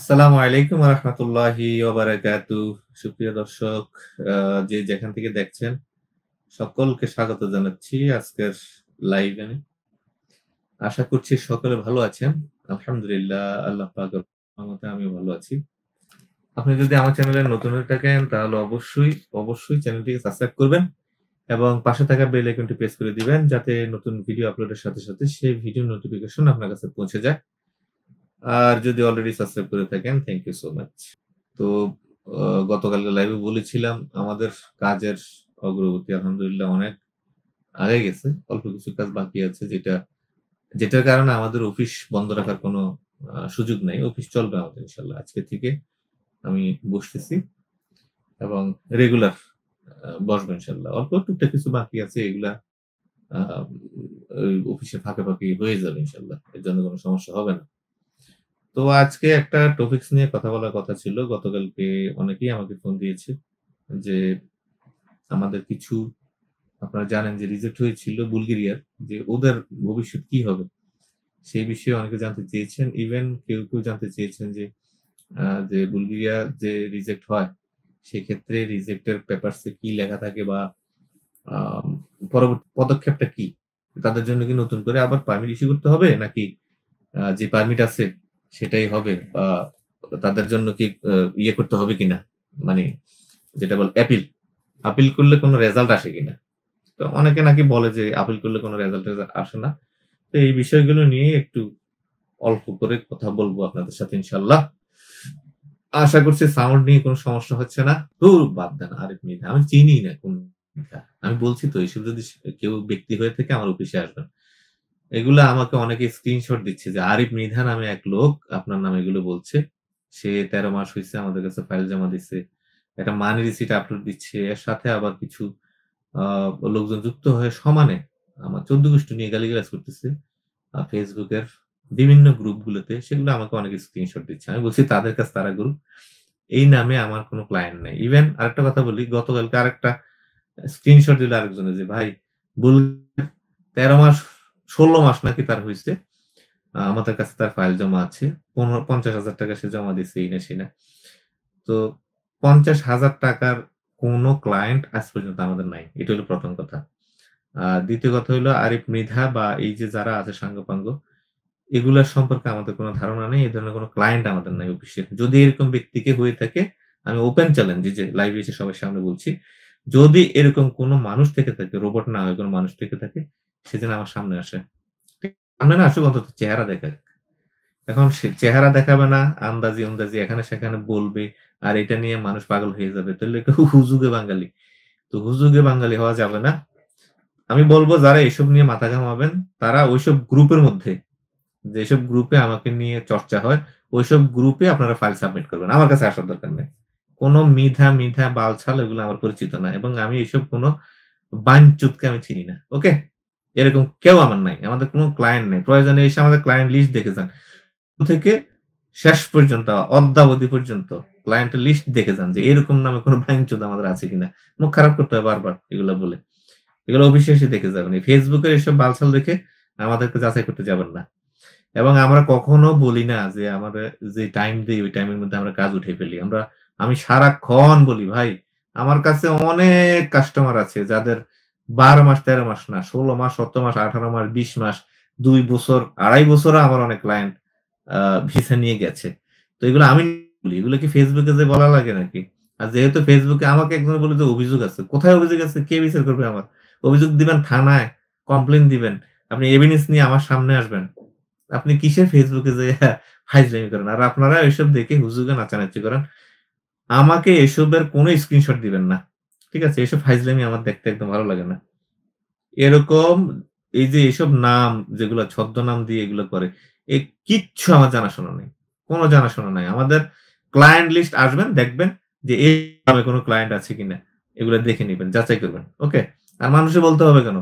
আসসালামু আলাইকুম রহমতুল্লাহি ওবারাকাতু। সুপ্রিয় দর্শক, যে যেখান থেকে দেখছেন সকলকে স্বাগত জানাচ্ছি আজকের লাইভে। আশা করছি সকলে ভালো আছেন। আলহামদুলিল্লাহ, আল্লাহ পাকের রহমতে আমি ভালো আছি। আপনি যদি আমার চ্যানেলে নতুন হয়ে থাকেন তাহলে অবশ্যই চ্যানেলটিকে সাবস্ক্রাইব করবেন এবং পাশে থাকা বেল আইকনটি প্রেস করে দিবেন যাতে নতুন ভিডিও আপলোডের সাথে সাথে সেই ভিডিও নোটিফিকেশন আপনার কাছে পৌঁছে যায়। আর যদি অলরেডি সাবস্ক্রাইব করে থাকেন, থ্যাংক ইউ সো মাচ। তো গতকালকে লাইভে বলেছিলাম আমাদের কাজের অগ্রগতি আলহামদুলিল্লাহ অনেক আগে গেছে। অল্প কিছু কাজ বাকি আছে যেটার কারণে আমাদের অফিস বন্ধ রাখার কোনো সুযোগ নাই। অফিস চলবে আমাদের ইনশাআল্লাহ। আজকে থেকে আমি বসতেছি এবং রেগুলার বসবো ইনশাআল্লাহ। অল্প টুকটাক কিছু বাকি আছে, এগুলা আ ওই অফিসে ফাঁকে হয়ে যাবে ইনশাআল্লাহ। এর জন্য কোনো সমস্যা হবে না। তো আজকে একটা টপিকস নিয়ে কথা বলার কথা ছিল। গতকালকে অনেকেই আমাকে ফোন দিয়েছে যে আমাদের কিছু, আপনারা জানেন যে রিজেক্ট হয়েছিল বুলগেরিয়ার, যে ওদের ভবিষ্যৎ কি হবে? সেই বিষয়ে অনেকে জানতে চেয়েছেন। ইভেন কেউ জানতে চেয়েছেন যে বুলগেরিয়া যে রিজেক্ট হয়, সেক্ষেত্রে রিজেক্টের পেপারস এ কি লেখা থাকে বা আম পরবর্তী পদক্ষেপটা কি? তাদের জন্য কি নতুন করে আবার পারমিট ইস্যু করতে হবে? নাকি যে পারমিট আছে সেটাই হবে? বা তাদের জন্য কি ইয়ে করতে হবে কিনা? মানে যেটা বলে আপিল করলে কোনো রেজাল্ট আসে কিনা? তো অনেকে নাকি বলে যে আপিল করলে কোনো রেজাল্ট আসে না। তো এই বিষয়গুলো নিয়ে একটু অল্প করে কথা বলবো আপনাদের সাথে ইনশাআল্লাহ। আশা করছি সাউন্ড নিয়ে কোনো সমস্যা হচ্ছে না। ধুর বাদ দেন, আরিফ মৃধা আমি চিনিই না কোন মৃধা। আমি বলছি তো এসব যদি কেউ ব্যক্তি হয়ে থাকে আমার অফিসে আসবেন। এগুলা আমাকে অনেকে স্ক্রিনশট দিচ্ছে যে আরিফ মৃধা নামে এক লোক আপনার নামে এগুলো বলছে। সে ১৩ মাস হইছে আমাদের কাছে ফাইল জমা দিচ্ছে। একটা মানি রিসিট আপলোড দিচ্ছে। এর সাথে আবার কিছু আ লোকজন যুক্ত হয়ে সমানে আমার ১৪ গোষ্ঠী নিয়ে গালিগালাজ করতেছে। Facebook এর বিভিন্ন গ্রুপগুলোতে সেগুলো আমাকে অনেকে স্ক্রিনশট দিচ্ছে। আমি বলছি তাদের কাছে তারা করুক। এই নামে আমার কোনো ক্লায়েন্ট নাই। ইভেন আরেকটা কথা বলি, গতকালকে আরেকটা স্ক্রিনশট দিল আরেকজনে যে ভাই বুল ১৩ মাস ১৬ মাস নাকি তার হইছে। আমাদের কাছে তার ফাইল জমা আছে। ৳৫০,০০০ সে জমা দিছে এই না সেই না। তো ৳৫০,০০০ র কোনো ক্লায়েন্ট আজ পর্যন্ত আমাদের নাই। এটা হলো ১ম কথা। দ্বিতীয় কথা হইলো আরিফ মৃধা বা এই যে যারা আছে সাঙ্গপাঙ্গ, এগুলার সম্পর্কে আমাদের কোনো ধারণা নেই। এ ধরনের কোনো ক্লায়েন্ট আমাদের নাই অফিসের। যদি এরকম ব্যক্তিকে হয়ে থাকে, আমি ওপেন চ্যালেঞ্জ এই যে লাইভে এসে সবার সামনে বলছি, যদি এরকম কোনো মানুষ থেকে থাকে, রোবট না হয়ে কোনো মানুষ থেকে থাকে, সে যেন আমার সামনে আসে। সামনে না আসুক, অন্তত চেহারা দেখাক। এখন সে চেহারা দেখাবে না, আন্দাজি এখানে সেখানে বলবে। আর এটা নিয়ে মানুষ পাগল হয়ে যাবে। তাইলে হুজুগে বাঙালি। তো হুজুগে বাঙালি হওয়া যাবে না। আমি বলব যারা এসব নিয়ে মাথা ঘামাবেন, তারা ঐসব গ্রুপের মধ্যে, যেসব গ্রুপে আমাকে নিয়ে চর্চা হয়, ঐসব গ্রুপে আপনারা ফাইল সাবমিট করবেন। আমার কাছে আসার দরকার নাই। কোন মিধা, বালছাল এগুলো আমার পরিচিত না এবং আমি এইসব কোন বানচুতকে আমি চিনি না। ওকে? এরকম কেউ আমার নাই। আমাদের কোন ক্লায়েন্ট নাই। প্রয়োজনে এসে আমাদের ক্লায়েন্ট লিস্ট দেখে যান। শুরু থেকে শেষ পর্যন্ত অদ্যাবধি পর্যন্ত ক্লায়েন্টের লিস্ট দেখে যান যে এরকম নামে কোন বানচুত আমাদের আছে কিনা। মুখ খারাপ করতে হয় বারবার এগুলা বলে। এগুলো অফিসে এসে দেখে যাবেন। এই Facebook এর এসব বালছাল দেখে আমাদেরকে যাচাই করতে যাবেন না। এবং আমরা কখনো বলি না যে আমাদের যে টাইম দেই ওই টাইমের মধ্যে আমরা কাজ উঠাই ফেলি। আমি সারাক্ষণ বলি ভাই, আমার কাছে অনেক কাস্টমার আছে যাদের ১২ মাস ১৩ মাস না ১৬ মাস ১৭ মাস ১৮ মাস ২০ মাস ২ বছর ২.৫ বছরও আমার অনেক ক্লায়েন্ট আ ভিসা নিয়ে গেছে। তো এগুলো আমি বলি। এগুলো কি Facebook এ যেয়ে বলা লাগে নাকি? আর যেহেতু Facebook এ আমাকে একজন বলে যে অভিযোগ আছে। কোথায় অভিযোগ আছে? কে বিচার করবে আমার? অভিযোগ দিবেন থানায়, কমপ্লেইন দিবেন। আপনি এভিডেন্স নিয়ে আমার সামনে আসবেন। আপনি কিসের Facebook এ যাইয়া ফাইজলামি করেন? আর আপনারা এসব দেখে হুজুগে নাচানাচি করেন। আমাকে এসবের কোনো স্ক্রিনশট দিবেন না। ঠিক আছে? এসব ফাইজলামি আমার দেখতে একদম ভালো লাগে না। এরকম এই যে এসব নাম যেগুলা ছদ্মনাম দিয়ে এগুলো করে, এ কিচ্ছু আমার জানাশোনা নেই। কোন জানাশোনা নাই। আমাদের ক্লায়েন্ট লিস্ট আসবেন, দেখবেন যে এই নামে কোন ক্লায়েন্ট আছে কিনা। এগুলো দেখে নিবেন, যাচাই করবেন। ওকে? আর মানুষে বলতে হবে কেন?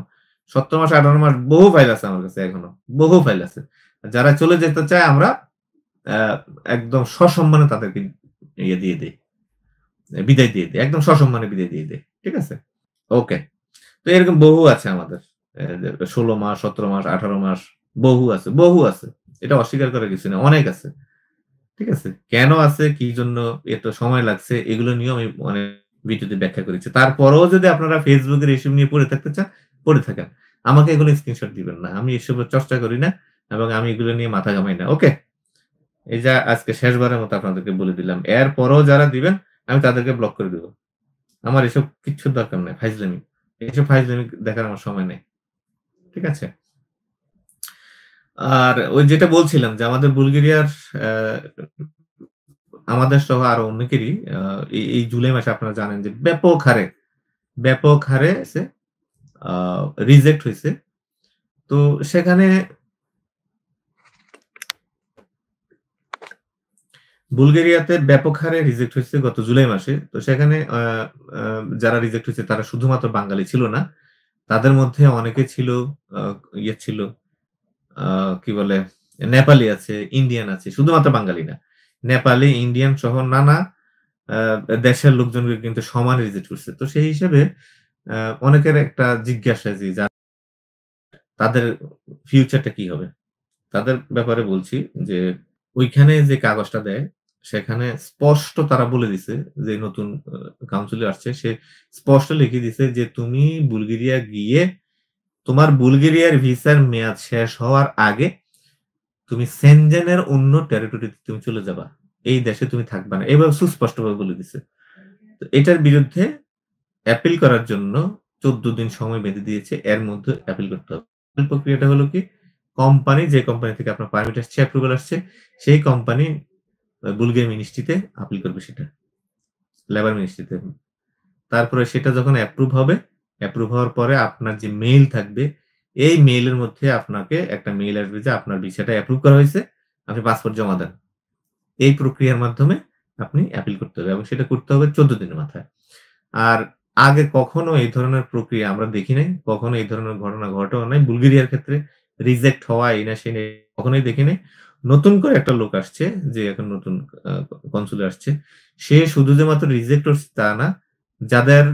১৭ মাস ১৮ মাস বহু ফাইল আছে আমার কাছে এখনো। বহু ফাইল আছে। যারা চলে যেতে চায় আমরা অ্যা একদম সসম্মানে তাদেরকে ইয়ে দিয়ে দেই। বিদায় দিয়ে দেই। একদম সসম্মানে বিদায় দিয়ে দেই। ঠিক আছে? ওকে। তো এরকম বহু আছে আমাদের। যে ১৬ মাস, ১৭ মাস, ১৮ মাস বহু আছে। এটা অস্বীকার করার কিছু না। অনেক আছে। ঠিক আছে? কেন আছে, কি জন্য এত সময় লাগছে এগুলো নিয়েও আমি অনেক ভিডিওতে ব্যাখ্যা করেছি। তারপরেও যদি আপনারা Facebook এর এসব নিয়ে পড়ে থাকতে চান, পড়ে থাকেন। আমাকে এগুলো স্ক্রিনশট দিবেন না। আমি এসবের চর্চা করি না এবং আমি এগুলো নিয়ে মাথা ঘামাই না। ওকে? এই যে আজকে শেষবারের মতো আপনাদেরকে বলে দিলাম। এরপরেও যারা দিবেন আমি তাদেরকে ব্লক করে দিব। আমার এসব কিচ্ছুর দরকার নাই। ফাইজলামি। এসব ফাইজলামি দেখার আমার সময় নেই। ঠিক আছে? আর ওই যেটা বলছিলাম যে আমাদের বুলগেরিয়ার আ আমাদের সহ আরো অনেকেরই এই জুলাই মাসে আপনারা জানেন যে ব্যাপক হারে আ রিজেক্ট হইছে। তো সেখানে বুলগেরিয়াতে ব্যাপক হারে রিজেক্ট হইছে গত জুলাই মাসে। তো সেখানে আ যারা রিজেক্ট হইছে তারা শুধুমাত্র বাঙালি ছিল না। তাদের মধ্যে অনেকে ছিল আ ইয়ে ছিল আ কি বলে? নেপালি আছে, ইন্ডিয়ান আছে। শুধুমাত্র বাঙালি না। নেপালি, ইন্ডিয়ান সহ নানা আ দেশের লোকজনকে কিন্তু সমান রিজেক্ট করছে। তো সেই হিসেবে আ অনেকের একটা জিজ্ঞাসা যে তাদের ফিউচারটা কি হবে? তাদের ব্যাপারে বলছি যে ওইখানে যে কাগজটা দেয় সেখানে স্পষ্ট তারা বলে দিছে যে নতুন কাউন্সিলর আসছে সে স্পষ্ট লিখে দিছে যে তুমি বুলগেরিয়া গিয়ে তোমার বুলগেরিয়ার ভিসার মেয়াদ শেষ হওয়ার আগে তুমি সেনজেনের অন্য টেরিটরিতে তুমি চলে যাবা। এই দেশে তুমি থাকবা না। এভাবে সুস্পষ্টভাবে বলে দিছে। তো এটার বিরুদ্ধে অ্যাপিল করার জন্য ১৪ দিন সময় বেঁধে দিয়েছে। এর মধ্যে অ্যাপিল করতে হবে। অ্যাপিল প্রক্রিয়াটা হলো কি? যে কোম্পানি থেকে আপনার পারমিট আসছে, অ্যাপ্রুভাল আসছে, সেই কোম্পানি বুলগেরিয়া মিনিস্ট্রিতে আপিল করবে সেটা। লেবার মিনিস্ট্রিতে। তারপরে সেটা যখন অ্যাপ্রুভ হওয়ার পরে আপনার যে মেইল থাকবে, এই মেইলের মধ্যে আপনাকে একটা মেইল আসবে যে আপনার ভিসাটা অ্যাপ্রুভ করা হইছে। আপনি পাসপোর্ট জমা দেন। এই প্রক্রিয়ার মাধ্যমে আপনি অ্যাপিল করতে হবে এবং সেটা করতে হবে ১৪ দিনের মাথায়। আর আগে কখনো এই ধরনের প্রক্রিয়া আমরা দেখি নাই। কখনো এই ধরনের ঘটনা ঘটেও নাই। বুলগেরিয়ার ক্ষেত্রে রিজেক্ট হওয়া এই না সেই না কখনোই দেখি নাই। নতুন করে একটা লোক আসছে যে এখন নতুন আ কনসুলে আসছে। সে শুধু যে মাত্র রিজেক্ট হচ্ছে তা না। যাদের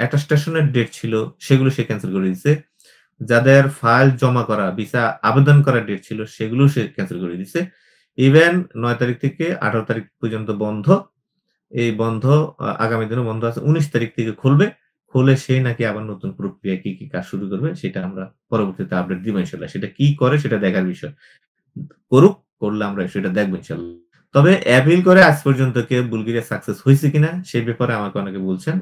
অ্যাটেস্টেশন এর ডেট ছিল সেগুলো সে ক্যানসেল করে দিছে। যাদের ফাইল জমা করা, ভিসা আবেদন করার ডেট ছিল সেগুলোও সে ক্যানসেল করে দিছে। ইভেন ৯ তারিখ থেকে ১৮ তারিখ পর্যন্ত বন্ধ। এই বন্ধ আগামী দিনেও বন্ধ আছে। ১৯ তারিখ থেকে খুলবে। খুলে সে নাকি আবার নতুন প্রক্রিয়া কি কাজ শুরু করবে সেটা আমরা পরবর্তীতে আপডেট দিব ইনশাআল্লাহ। সেটা কি করে সেটা দেখার বিষয়। করুক, করলে আমরা সেটা দেখব ইনশাআল্লাহ। তবে অ্যাপিল করে আজ পর্যন্ত কেউ বুলগেরিয়া সাকসেস হইছে কিনা সেই ব্যাপারে আমাকে অনেকে বলছেন।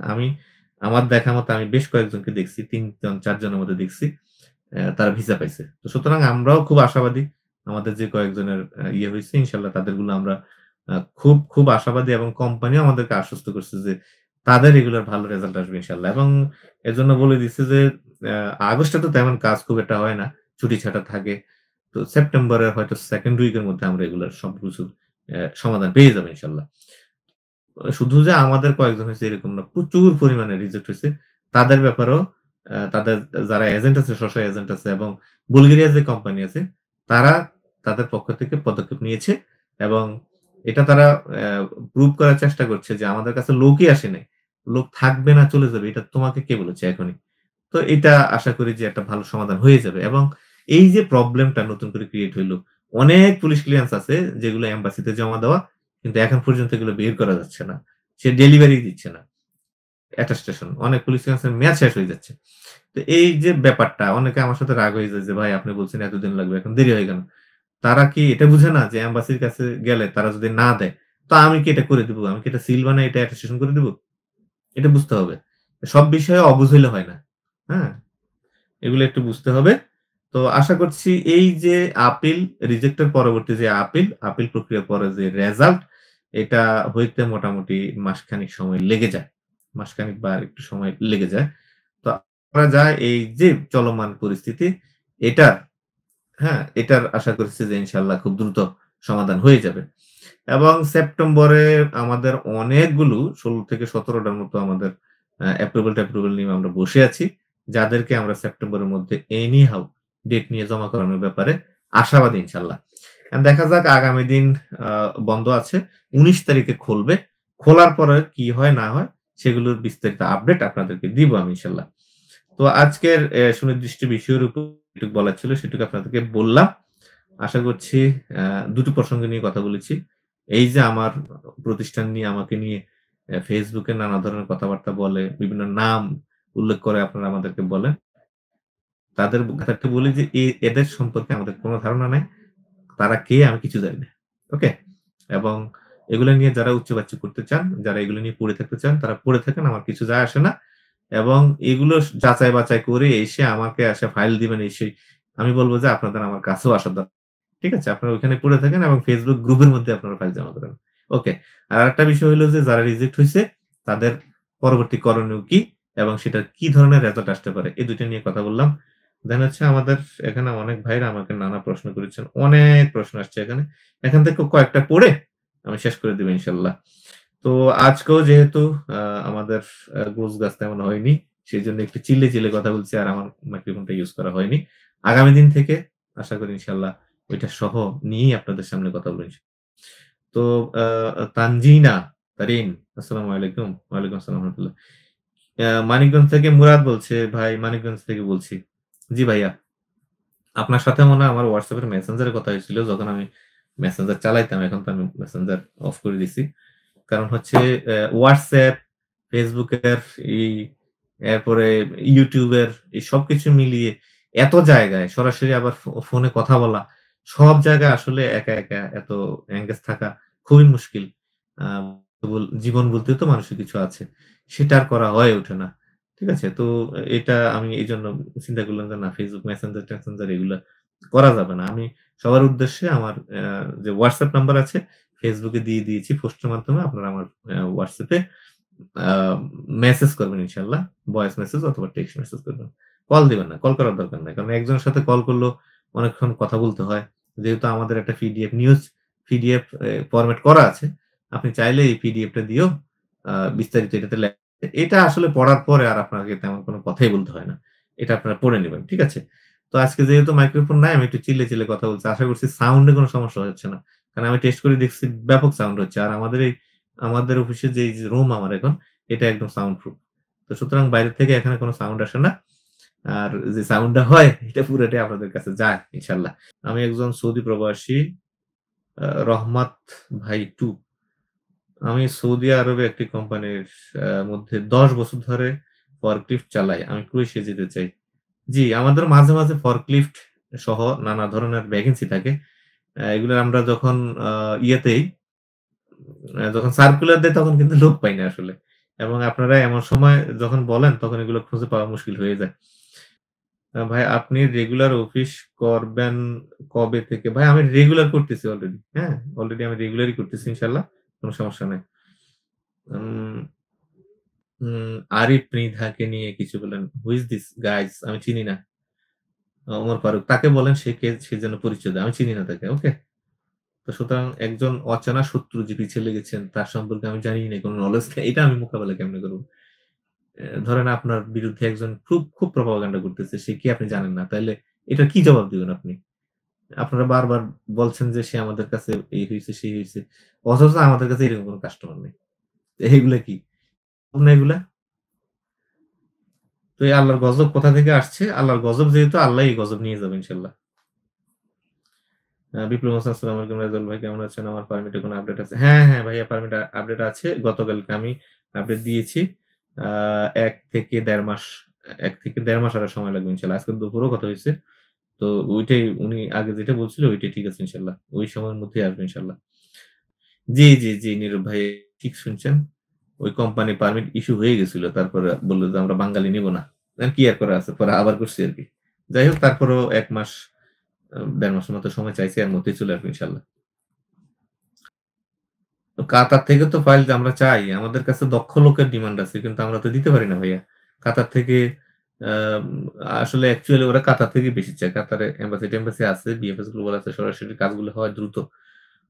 আমার দেখা মতো আমি বেশ কয়েকজনকে দেখছি। ৩ জন ৪ জনের মধ্যে দেখছি। তারা ভিসা পাইছে। তো সুতরাং আমরাও খুব আশাবাদী। আমাদের যে কয়েকজনের ইয়ে হইছে ইনশাআল্লাহ তাদেরগুলো আমরা খুব আশাবাদী এবং কোম্পানিও আমাদেরকে আশ্বস্ত করছে যে তাদের এগুলার ভালো রেজাল্ট আসবে ইনশাআল্লাহ। এবং এজন্য বলে দিচ্ছে যে আগস্টে তো তেমন কাজ খুব একটা হয় না। ছুটি-ছাটা থাকে। তো সেপ্টেম্বরের হয়তো 2nd উইক এর মধ্যে আমরা এগুলার সবকিছুর সমাধান পেয়ে যাবো ইনশাআল্লাহ। শুধু যে আমাদের কয়েকজন হইছে এরকম না। প্রচুর পরিমাণে রিজেক্ট হইছে। তাদের ব্যাপারেও তাদের যারা এজেন্ট আছে, স্ব এজেন্ট আছে এবং বুলগেরিয়ার যে কোম্পানি আছে, তারা তাদের পক্ষ থেকে পদক্ষেপ নিয়েছে এবং এটা তারা প্রুভ করার চেষ্টা করছে যে আমাদের কাছে লোকই আসে নাই। লোক থাকবে না চলে যাবে। এটা তোমাকে কে বলেছে এখনই? তো এটা আশা করি যে একটা ভালো সমাধান হয়ে যাবে এবং এই যে প্রবলেমটা নতুন করে ক্রিয়েট হইলো, অনেক পুলিশ ক্লিয়ারেন্স আছে যেগুলো এম্বাসিতে জমা দেওয়া। কিন্তু এখন পর্যন্ত এগুলো বের করা যাচ্ছে না। সে ডেলিভারি দিচ্ছে না। অ্যাটেস্টেশন অনেক পুলিশ ক্লিয়ারেন্স এর মেয়াদ শেষ হয়ে যাচ্ছে। তো এই যে ব্যাপারটা অনেকে আমার সাথে রাগ হয়ে যায় যে, "ভাই আপনি বলছেন এতদিন লাগবে, এখন দেরি হয়ে কেন?" তারা কি এটা বুঝে না যে এম্বাসির কাছে গেলে তারা যদি না দেয়, তো আমি কি এটা করে দিব? আমি কি এটা সিল বানায় এটা অ্যাটেস্টেশন করে দিব? এটা বুঝতে হবে। সব বিষয়ে অবুঝ হইলে হয় না। হ্যাঁ? এগুলো একটু বুঝতে হবে। তো আশা করছি এই যে আপিল, রিজেক্টের পরবর্তী যে আপিল প্রক্রিয়ার পরে যে রেজাল্ট, এটা হইতে মোটামুটি মাসখানেক সময় লেগে যায়। মাসখানেক বা একটু সময় লেগে যায়। তো করা যায় এই যে চলমান পরিস্থিতি, এটার এটার আশা করছি যে ইনশাআল্লাহ খুব দ্রুত সমাধান হয়ে যাবে। এবং সেপ্টেম্বরে আমাদের অনেকগুলো ১৬ থেকে ১৭ টার মতো আমাদের অ্যাপ্রুভাল-ট্যাপ্রুভাল নিয়ে আমরা বসে আছি। যাদেরকে আমরা সেপ্টেম্বরের মধ্যে এনি হাউ ডেট নিয়ে জমা করানোর ব্যাপারে আশাবাদী ইনশাআল্লাহ। দেখা যাক আগামী দিন আ বন্ধ আছে। ১৯ তারিখে খুলবে। খোলার পরে কি হয় না হয় সেগুলোর বিস্তারিত আপডেট আপনাদেরকে দিব আমি ইনশাআল্লাহ। তো আজকের সুনির্দিষ্ট বিষয়ের উপর যেটুকু বলার ছিল সেটুকু আপনাদেরকে বললাম। আশা করছি ২ টো প্রসঙ্গ নিয়ে কথা বলেছি। এই যে আমার প্রতিষ্ঠান নিয়ে আমাকে নিয়ে Facebook এ নানা ধরনের কথাবার্তা বলে, বিভিন্ন নাম উল্লেখ করে আপনারা আমাদেরকে বলেন। তাদেরকে বলি যে এদের সম্পর্কে আমাদের কোন ধারণা নাই। তারা কে আমি কিছু জানি না। ওকে? এবং এগুলো নিয়ে যারা উচ্চবাচ্য করতে চান, যারা এগুলো নিয়ে পড়ে থাকতে চান, তারা পড়ে থাকেন। আমার কিছু যায় আসে না। এবং এগুলো যাচাই-বাচাই করে এসে আমাকে এসে ফাইল দিবেন এই সেই। আমি বলব যে আপনাদের আমার কাছেও আসার দরকার ঠিক আছে? আপনারা ওইখানে পড়ে থাকেন এবং Facebook গ্রুপের মধ্যে আপনারা ফাইল জমা করেন। ওকে। আর আরেকটা বিষয় হইলো যে যারা রিজেক্ট হইছে তাদের পরবর্তী করণীয় কি এবং সেটার কি ধরনের রেজাল্ট আসতে পারে? এই ২ টা নিয়ে কথা বললাম। দেন হচ্ছে আমাদের এখানে অনেক ভাইরা আমাকে নানা প্রশ্ন করেছেন। অনেক প্রশ্ন আসছে এখানে। এখান থেকে কয়েকটা পড়ে আমি শেষ করে দিব ইনশাআল্লাহ। তো আজকেও যেহেতু আ আমাদের গোছগাছ তেমন হয়নি। সেজন্য একটু চিল্লে কথা বলছি আর আমার মাইক্রোফোনটা ইউজ করা হয়নি। আগামী দিন থেকে আশা করি ইনশাআল্লাহ ওইটা সহ নিয়েই আপনাদের সামনে কথা বলব তো তানজিনা তারিন আসসালামু আলাইকুম। ওয়ালাইকুম আসসালাম ওয়া রাহমাতুল্লাহ। মানিকগঞ্জ থেকে মুরাদ বলছে, ভাই মানিকগঞ্জ থেকে বলছি। জি ভাইয়া। আপনার সাথে মনে হয় আমার WhatsApp এর মেসেঞ্জারে কথা হয়েছিল যখন আমি মেসেঞ্জার চালাইতাম। এখন তো আমি মেসেঞ্জার অফ করে দিছি। কারণ হচ্ছে WhatsApp, Facebook এর এই এরপরে YouTube এর এই সবকিছু মিলিয়ে এত জায়গায় সরাসরি আবার ফোনে কথা বলা, সব জায়গায় আসলে একা এত এনগেজ থাকা খুবই মুশকিল। আ জীবন বলতেও তো মানুষের কিছু আছে। সেটা আর করা হয়ে ওঠে না। ঠিক আছে? তো এটা আমি এইজন্য চিন্তা করলাম যে না Facebook মেসেঞ্জার-টেসেঞ্জার এগুলা করা যাবে না। আমি সবার উদ্দেশ্যে আমার যে WhatsApp নাম্বার আছে Facebook এ দিয়ে দিয়েছি পোস্টের মাধ্যমে। আপনারা আমার WhatsApp এ আ মেসেজ করবেন ইনশাআল্লাহ। ভয়েস মেসেজ অথবা টেক্সট মেসেজ করবেন। কল দিবেন না। কল করার দরকার নাই। কারণ একজনের সাথে কল করলেও অনেকক্ষণ কথা বলতে হয়। যেহেতু আমাদের একটা পিডিএফ ফরমেট করা আছে। আপনি চাইলে এই পিডিএফটা দিয়েও বিস্তারিত এটাতে এটা আসলে পড়ার পরে আর আপনাকে তেমন কোনো কথাই বলতে হয় না। এটা আপনারা পড়ে নিবেন। ঠিক আছে? তো আজকে যেহেতু মাইক্রোফোন নাই আমি একটু চিল্লে কথা বলছি। আশা করছি সাউন্ড এ কোনো সমস্যা হচ্ছে না। কারণ আমি টেস্ট করে দেখছি ব্যাপক সাউন্ড হচ্ছে। আর আমাদের অফিসে যে রুম আমার এখন এটা একদম সাউন্ড প্রুফ। তো সুতরাং বাইরে থেকে এখানে কোনো সাউন্ড আসে না। আর যে সাউন্ডটা হয় এটা পুরোটাই আপনাদের কাছে যায় ইনশাআল্লাহ। আমি একজন সৌদি প্রবাসী রহমাত ভাই 2 আমি সৌদি আরবে একটি কোম্পানির মধ্যে ১০ বছর ধরে ফরক্লিফট চালাই। আমি ক্রুইশে যেতে চাই। জি, আমাদের মাঝে ফরক্লিফট সহ নানা ধরনের ভ্যাকেন্সি থাকে। এগুলো আমরা যখন আ ইয়েতেই যখন সার্কুলার দেয় তখন কিন্তু লোক পাই না আসলে। এবং আপনারা এমন সময় যখন বলেন তখন এগুলো খুঁজে পাওয়া মুশকিল হয়ে যায়। ভাই আপনি রেগুলার অফিস করবেন কবে থেকে? ভাই আমি রেগুলার করতেছি অলরেডি। হ্যাঁ? অলরেডি আমি রেগুলারই করতেছি ইনশাআল্লাহ। কোন সমস্যা নাই। উম আরিফ মৃধাকে নিয়ে কিছু বললেন। হু ইস দিস গাইস? আমি চিনি না। ওমর ফারুক। তাকে বলেন সে কে সে যেন পরিচয় দেয়। আমি চিনি না তাকে। ওকে? তো সুতরাং একজন অচেনা শত্রু যে পিছে লেগেছেন তার সম্পর্কে আমি জানিই না, কোন নলেজ নেই। এটা আমি মোকাবেলা কেমনে করব? ধরেন আপনার বিরুদ্ধে একজন খুব প্রপাগান্ডা করতেছে। সে কে আপনি জানেন না। তাইলে এটার কি জবাব দিবেন আপনি? আপনারা বারবার বলছেন যে সে আমাদের কাছে এই হইছে, সেই হইছে। অথচ আমাদের কাছে এরকম কোন কাস্টমার নেই। এগুলা কি? না এগুলা? তো এই আল্লাহর গজব কোথা থেকে আসছে? আল্লাহর গজব যেহেতু আল্লাহ এই গজব নিয়ে যাবে ইনশাআল্লাহ। বিপ্লব হোসেন আসসালামু আলাইকুম রাজল ভাই কেমন আছেন? আমার পারমিটে কোনো আপডেট আছে? হ্যাঁ ভাইয়া পারমিট আপডেট আছে। গতকালকে আমি আপডেট দিয়েছি। আ ১ থেকে ১.৫ মাস ১ থেকে ১.৫ মাস আরো সময় লাগবে ইনশাআল্লাহ। আজকে দুপুরেও কথা হইছে। তো ওইটাই উনি আগে যেটা বলছিল ওইটাই ঠিক আছে ইনশাআল্লাহ। ওই সময়ের মধ্যেই আসবে ইনশাআল্লাহ। জি, নীরব ভাই ঠিক শুনছেন। ওই কোম্পানি পারমিট ইস্যু হয়ে গেছিল। তারপরে বলল যে আমরা বাঙালি নিব না। কি আর করা আছে? পরে আবার করছি আরকি। যাই হোক তারপরেও ১ মাস ১.৫ মাসের মতো সময় চাইছি এর মধ্যেই চলে আসবে ইনশাআল্লাহ। তো কাতার থেকে তো ফাইল আমরা চাই। আমাদের কাছে দক্ষ লোকের ডিমান্ড আছে। কিন্তু আমরা তো দিতে পারি না ভাইয়া। কাতার থেকে আম আসলে অ্যাকচুয়ালি ওরা কাতার থেকেই বেশি চায়। কাতারে এমবাসি-টেমবাসি আছে, বিএফএস গ্লোবাল আছে, সরাসরি কাজগুলো হয় দ্রুত।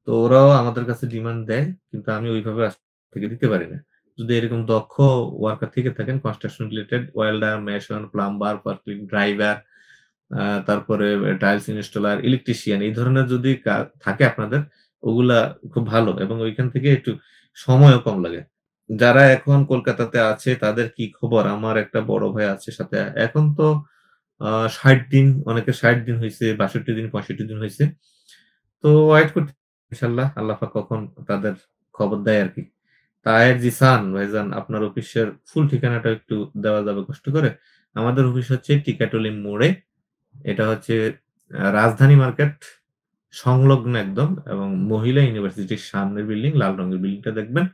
তো ওরাও আমাদের কাছে ডিমান্ড দেয়। কিন্তু আমি ওইভাবে থেকে দিতে পারি না। যদি এরকম দক্ষ ওয়ার্কার থেকে থাকেন construction related welder, mason, plumber, forklift driver তারপরে টাইলস ইনস্টলার, ইলেকট্রিশিয়ান এই ধরনের যদি থাকে আপনাদের ওগুলা খুব ভালো এবং ওইখান থেকে একটু সময়ও কম লাগে। যারা এখন কলকাতাতে আছে তাদের কি খবর? আমার একটা বড় ভাই আছে সাথে। এখন তো আ ৬০ দিন, অনেকের ৬০ দিন হইছে, ৬২ দিন, ৬৫ দিন হইছে। তো ওয়েট করতেছি ইনশাল্লাহ আল্লাহ পাক কখন তাদের খবর দেয় আরকি। তাহের জিসান ভাইজান আপনার অফিসের ফুল ঠিকানাটা একটু দেওয়া যাবে কষ্ট করে? আমাদের অফিস হচ্ছে টিকাটুলি মোড়ে। এটা হচ্ছে রাজধানী মার্কেট সংলগ্ন একদম এবং মহিলা ইউনিভার্সিটির সামনের বিল্ডিং, লাল রঙের বিল্ডিংটা দেখবেন।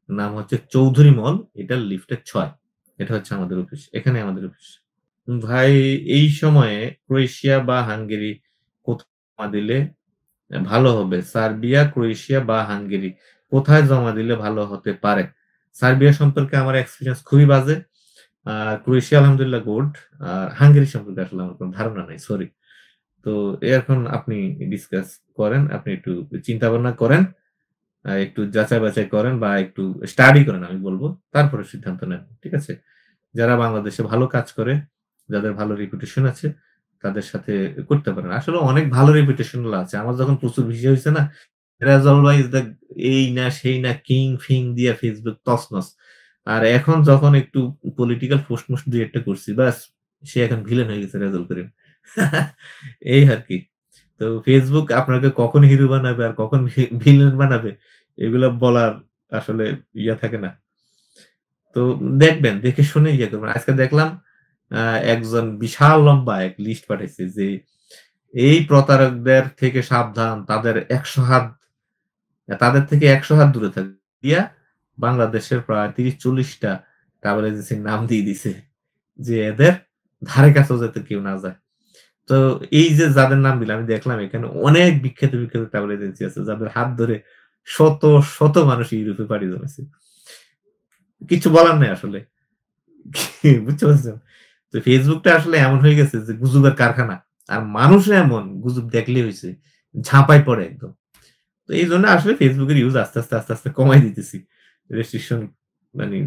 নাম হচ্ছে চৌধুরী মল। এটার লিফটের ৬। এটা হচ্ছে আমাদের অফিস। এখানে আমাদের অফিস। ভাই এই সময়ে ক্রোয়েশিয়া বা হাঙ্গেরি কোথায় জমা দিলে ভালো হবে? সার্বিয়া, ক্রোয়েশিয়া বা হাঙ্গেরি কোথায় জমা দিলে ভালো হতে পারে? সার্বিয়া সম্পর্কে আমার এক্সপেরিয়েন্স খুবই বাজে। ক্রোয়েশিয়া আলহামদুলিল্লাহ গুড। আর হাঙ্গেরি সম্পর্কে আসলে আমার কোন ধারণা নাই। সরি। তো এখন আপনি ডিসকাস করেন। আপনি একটু চিন্তা ভাবনা করেন। একটু যাচাই-বাছাই করেন বা একটু স্টাডি করেন আমি বলব। তারপরে সিদ্ধান্ত নেন। ঠিক আছে? যারা বাংলাদেশে ভালো কাজ করে, যাদের ভালো রেপুটেশন আছে, তাদের সাথে করতে পারেন। আসলে অনেক ভালো রেপুটেশন ওয়ালা আছে। আমার যখন প্রচুর ভিসা হইছে না, রেজাউল ভাই ইস দ্যা এই না, সেই না, কিং-ফিং দিয়া Facebook তছনছ। আর এখন যখন একটু পলিটিক্যাল পোস্ট-মোস্ট ২-১ টা করছি, ব্যাস সে এখন ভিলেন হয়ে গেছে রেজাউল করিম। এই আরকি। তো Facebook আপনাকে কখন হিরো বানাবে আর কখন ভিলেন বানাবে এগুলা বলার আসলে থাকে না। তো দেখবেন, দেখে শুনে ইয়ে করবেন। আজকে দেখলাম আ একজন বিশাল লম্বা এক লিস্ট পাঠাইছে যে এই প্রতারকদের থেকে সাবধান। তাদের থেকে ১০০ হাত দূরে থাকবে। দিয়া বাংলাদেশের প্রায় ৩০-৪০ টা ট্রাভেল এজেন্সির নাম দিয়ে দিছে। যে এদের ধারে কাছেও যাতে কেউ না যায়। তো এই যে যাদের নাম দিলাম আমি দেখলাম এখানে অনেক বিখ্যাত ট্রাভেল এজেন্সি আছে যাদের হাত ধরে শত মানুষ ইউরোপে পাড়ি জমাইছে। কিছু বলার নাই আসলে। বুঝতে পারছেন? তো Facebook টা আসলে এমন হয়ে গেছে যে গুজবের কারখানা। আর মানুষও এমন গুজব দেখলেই হইছে। ঝাঁপায় পড়ে একদম। তো এইজন্য আসলে Facebook এর ইউজ আস্তে আস্তে কমায় দিতেছি। রেস্ট্রিকশন মানে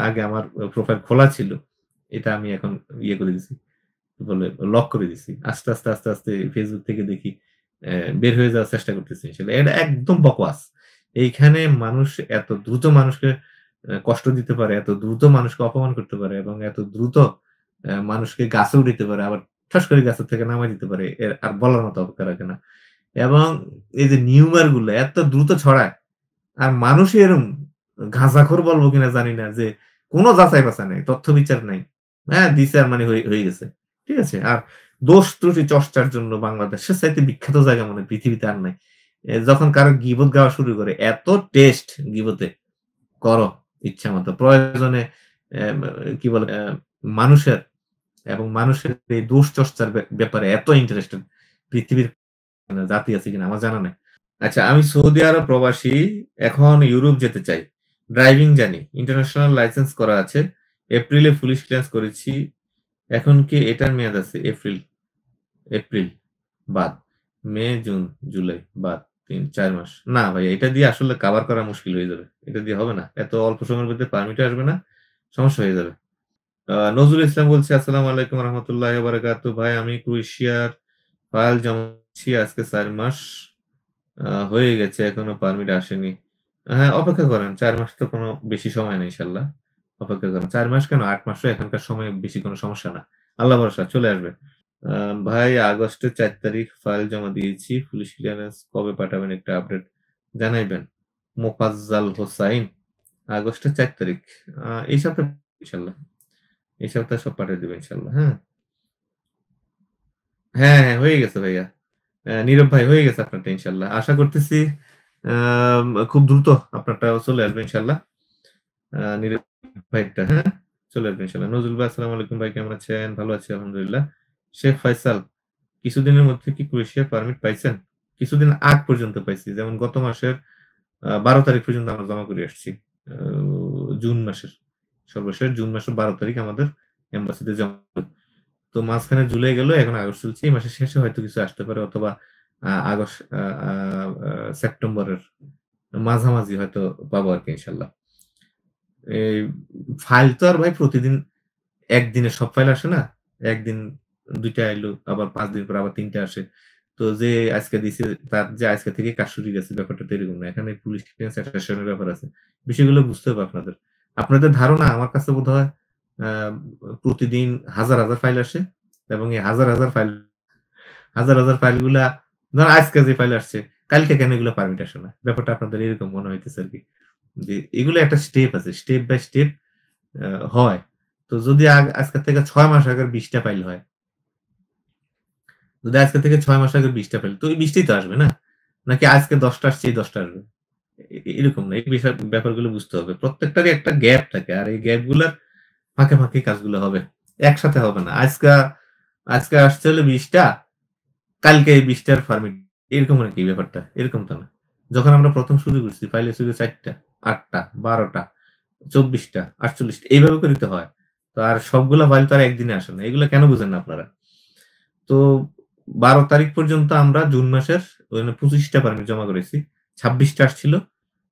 আগে আমার প্রোফাইল খোলা ছিল। এটা আমি এখন করে দিছি। কি বলে লক করে দিছি। আস্তে আস্তে Facebook থেকে দেখি বের হয়ে যাওয়ার চেষ্টা করতেছি আসলে। এটা একদম বকওয়াস। এইখানে মানুষ এত দ্রুত মানুষকে কষ্ট দিতে পারে, এত দ্রুত মানুষকে অপমান করতে পারে এবং এত দ্রুত মানুষকে গাছে উঠাইতে পারে, আবার ঠাস করে গাছের থেকে নামায় দিতে পারে। এর আর বলার মতো অপেক্ষা রাখে না। এবং এই যে নিউমার গুলো এত দ্রুত ছড়ায় আর মানুষই এরম গাঁজাখোর বলবো কিনা জানি না যে কোন যাচাই-বাছাই নাই, তথ্য বিচার নাই। হ্যাঁ, দিছে আর মানে হয়ে গেছে। ঠিক আছে? আর দোষ ত্রুটি চর্চার জন্য বাংলাদেশের চাইতে বিখ্যাত জায়গা মনে হয় পৃথিবীতে আর নাই। যখন কারো গীবত গাওয়া শুরু করে এত টেস্ট গীবতে করো ইচ্ছামত। প্রয়োজনে কি বলে মানুষের মানুষের এই দোষ চর্চার ব্যাপারে এত ইন্টারেস্টেড পৃথিবীর জাতি আছে কিনা আমার জানা নাই। আচ্ছা, আমি সৌদি আরব প্রবাসী। এখন ইউরোপ যেতে চাই। ড্রাইভিং জানি। ইন্টারন্যাশনাল লাইসেন্স করা আছে। এপ্রিলে পুলিশ ক্লিয়ারেন্স করেছি। এখন কি এটার মেয়াদ আছে? এপ্রিল বাদ। মে, জুন, জুলাই বাদ ৩-৪ মাস। না ভাই এটা দিয়ে আসলে কভার করা মুশকিল হয়ে যাবে। এটা দিয়ে হবে না। এত অল্প সময়ের মধ্যে পারমিটও আসবে না। সমস্যা হয়ে যাবে। নজরুল ইসলাম বলছি, আসসালামু আলাইকুম রহমতুল্লাহি ওয়া বারাকাতুহু। ভাই আমি ক্রোয়েশিয়ার ফাইল জমা দিয়েছি আজকে ৪ মাস হয়ে গেছে এখনো পারমিট আসেনি। হ্যাঁ, অপেক্ষা করেন। ৪ মাস তো কোনো বেশি সময় না ইনশাআল্লাহ। অপেক্ষা করেন। ৪ মাস কেন ৮ মাসও এখনকার সময় বেশি কোনো সমস্যা না। আল্লাহ ভরসা চলে আসবে। আ ভাই আগস্টের ৪ তারিখ ফাইল জমা দিয়েছি। পুলিশ ক্লিয়ারেন্স কবে পাঠাবেন একটা আপডেট জানাইবেন। মোফাজ্জল হোসাইন আগস্টের ৪ তারিখ। এই সপ্তাহে ইনশাআল্লাহ। এই সপ্তাহে সব পাঠিয়ে দিবে ইনশাআল্লাহ। হ্যাঁ? হ্যাঁ, হয়ে গেছে ভাইয়া। নীরব ভাই হয়ে গেছে আপনারটা ইনশাআল্লাহ। আশা করতেছি খুব দ্রুত আপনারটাও চলে আসবে ইনশাআল্লাহ। নীরব ভাইয়েরটা, হ্যাঁ? চলে আসবে ইনশাআল্লাহ। নজরুল ভাই আসসালামু আলাইকুম ভাই কেমন আছেন? ভালো আছি আলহামদুলিল্লাহ। শেখ ফয়সাল, কিছুদিনের মধ্যে কি ক্রোয়েশিয়ার পারমিট পাইছেন? কিছুদিন আগ পর্যন্ত পাইছি। যেমন গত মাসের ১২ তারিখ পর্যন্ত আমরা জমা করে আসছি। আ জুন মাসের। সর্বশেষ জুন মাসের ১২ তারিখ আমাদের এম্বাসিতে জমা তো মাঝখানে জুলাই গেল, এখন আগস্ট চলছে। এই মাসের শেষে হয়তো কিছু আসতে পারে অথবা আগস্ট আ আ আ সেপ্টেম্বরের মাঝামাঝি হয়তো পাবো আরকি ইনশাআল্লাহ। এই ফাইল তো আর ভাই প্রতিদিন একদিনে সব ফাইল আসে না। একদিন ২ টা আইলো, আবার ৫ দিন পর আবার ৩ টা আসে। তো যে আজকে দিছে তার যে আজকে থেকে কাজ শুরু হয়ে গেছে ব্যাপারটা তো এরকম না। এখানে পুলিশ ক্লিয়ারেন্স অ্যাটেস্টেশন এর ব্যাপার আছে। বিষয়গুলো বুঝতে হবে আপনাদের। আপনাদের ধারণা আমার কাছে বোধহয় আ প্রতিদিন হাজার ফাইল আসে এবং এই হাজার ফাইলগুলা ধরেন আজকে যে ফাইল আসছে, কালকে কেন এগুলো পারমিট আসে না? ব্যাপারটা আপনাদের এরকম মনে হইতেছে আরকি। যে এগুলো একটা স্টেপ আছে। স্টেপ বাই স্টেপ আ হয়। তো যদি আজকে থেকে ৬ মাস আগের ২০ টা ফাইল হয়, যদি আজকে থেকে ৬ মাস আগের ২০ টা ফাইল, তো ওই ২০ টাই তো আসবে না? নাকি আজকে ১০ টা আসছে, এই ১০ টা আসবে? এরকম না। এই ব্যাপারগুলো বুঝতে হবে। প্রত্যেকটারই একটা গ্যাপ থাকে। আর এই গ্যাপ গুলার ফাঁকে, ফাঁকেই কাজগুলো হবে। একসাথে হবে না। আজকে আসছে হলো ২০ টা, কালকে এই ২০ টার ফার্মিট। এরকম নাকি ব্যাপারটা? এরকম তো না। যখন আমরা ১ম শুরু করছি ফাইল ছিল ৪ টা, ৮ টা, ১২ টা, ২৪ টা, ৪৮ টা এইভাবে করে তো হয়। তো আর সবগুলা ফাইল তো আর একদিনে আসে না। এগুলা কেন বুঝেন না আপনারা? তো ১২ তারিখ পর্যন্ত আমরা জুন মাসের ২৫ টা পারমিট জমা করেছি। ২৬ টা আসছিল।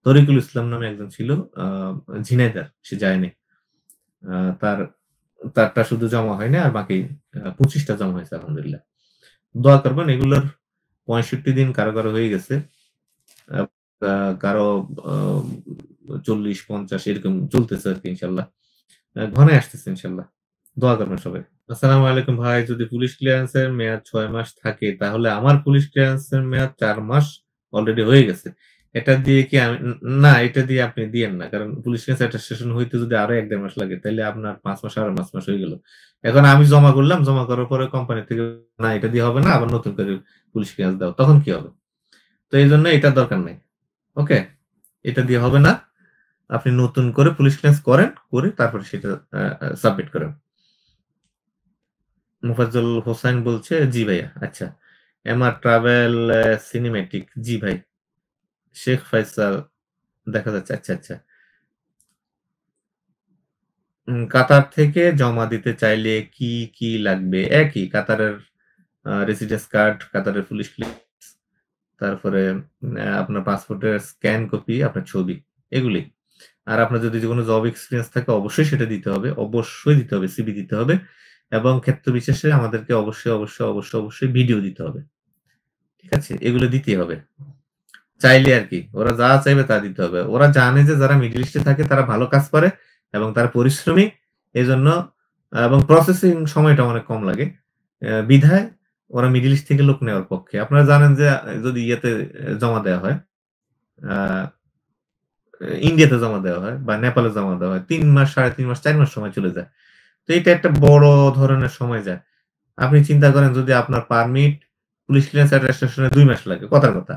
তরিকুল ইসলাম নামে একজন ছিল আ ঝিনাইদহ। সে যায়নি। আ তার তারটা শুধু জমা হয়নি আর বাকি ২৫ টা জমা হয়েছে আলহামদুলিল্লাহ। দোয়া করবেন এগুলোর ৬৫ দিন কারো, কারো হয়ে গেছে। আ আ কারো আ ৪০-৫০ এরকম চলতেছে আরকি ইনশাআল্লাহ। ঘনায় আসতেছে ইনশাআল্লাহ। দোয়া করবেন সবাই। আসসালামু আলাইকুম ভাই। যদি পুলিশ ক্লিয়ারেন্স এর মেয়াদ ৬ মাস থাকে তাহলে আমার পুলিশ ক্লিয়ারেন্স এর মেয়াদ ৪ মাস অলরেডি হয়ে গেছে। এটা দিয়ে কি আমি না এটা দিয়ে আপনি দিয়েন না। কারণ পুলিশ ক্লিয়ারেন্স অ্যাটেস্টেশন হইতে যদি আরো ১-১.৫ মাস লাগে তাইলে আপনার ৫ মাস আরো ৫ মাস হয়ে গেল। এখন আমি জমা করলাম, জমা করার পরে কোম্পানি থেকে না এটা দিয়ে হবে না আবার নতুন করে পুলিশ ক্লিয়ারেন্স দাও। তখন কি হবে? তো এইজন্য এটার দরকার নাই। ওকে? এটা দিয়ে হবে না। আপনি নতুন করে পুলিশ ক্লিয়ারেন্স করেন, করে তারপরে সেটা সাবমিট করেন। মোফাজ্জল হোসাইন বলছে, "জি ভাইয়া।" আচ্ছা। MR travel cinematic. জি ভাই। শেখ ফাইসাল দেখা যাচ্ছে। আচ্ছা, আচ্ছা। কাতার থেকে জমা দিতে চাইলে কি, কি লাগবে? একই কাতারের রেসিডেন্স কার্ড, কাতারের পুলিশ ক্লিয়ারেন্স, তারপরে আপনার পাসপোর্টের স্ক্যান কপি, আপনার ছবি, এগুলি। আর আপনার যদি কোন জব এক্সপেরিয়েন্স থাকে অবশ্যই সেটা দিতে হবে। অবশ্যই দিতে হবে। সিভি দিতে হবে। এবং ক্ষেত্র বিশেষে আমাদেরকে অবশ্যই ভিডিও দিতে হবে। ঠিক আছে? এগুলো দিতেই হবে। চাইলে আরকি। ওরা যা চাইবে তা দিতে হবে। ওরা জানে যে যারা মিডল ইস্টে থাকে তারা ভালো কাজ করে এবং তারা পরিশ্রমী। এজন্য এবং প্রসেসিং সময়টা অনেক কম লাগে। বিধায় ওরা মিডল ইস্ট থেকে লোক নেওয়ার পক্ষে। আপনারা জানেন যে যদি ইয়েতে জমা দেওয়া হয়, আ ইন্ডিয়াতে জমা দেওয়া হয় বা নেপালে জমা দেওয়া হয়। ৩ মাস, ৩.৫ মাস, ৪ মাস সময় চলে যায়। তো এটা একটা বড় ধরনের সময় যায়। আপনি চিন্তা করেন যদি আপনার পারমিট, পুলিশ ক্লিয়ারেন্স অ্যাটেস্টেশন এ ২ মাস লাগে। কথার কথা।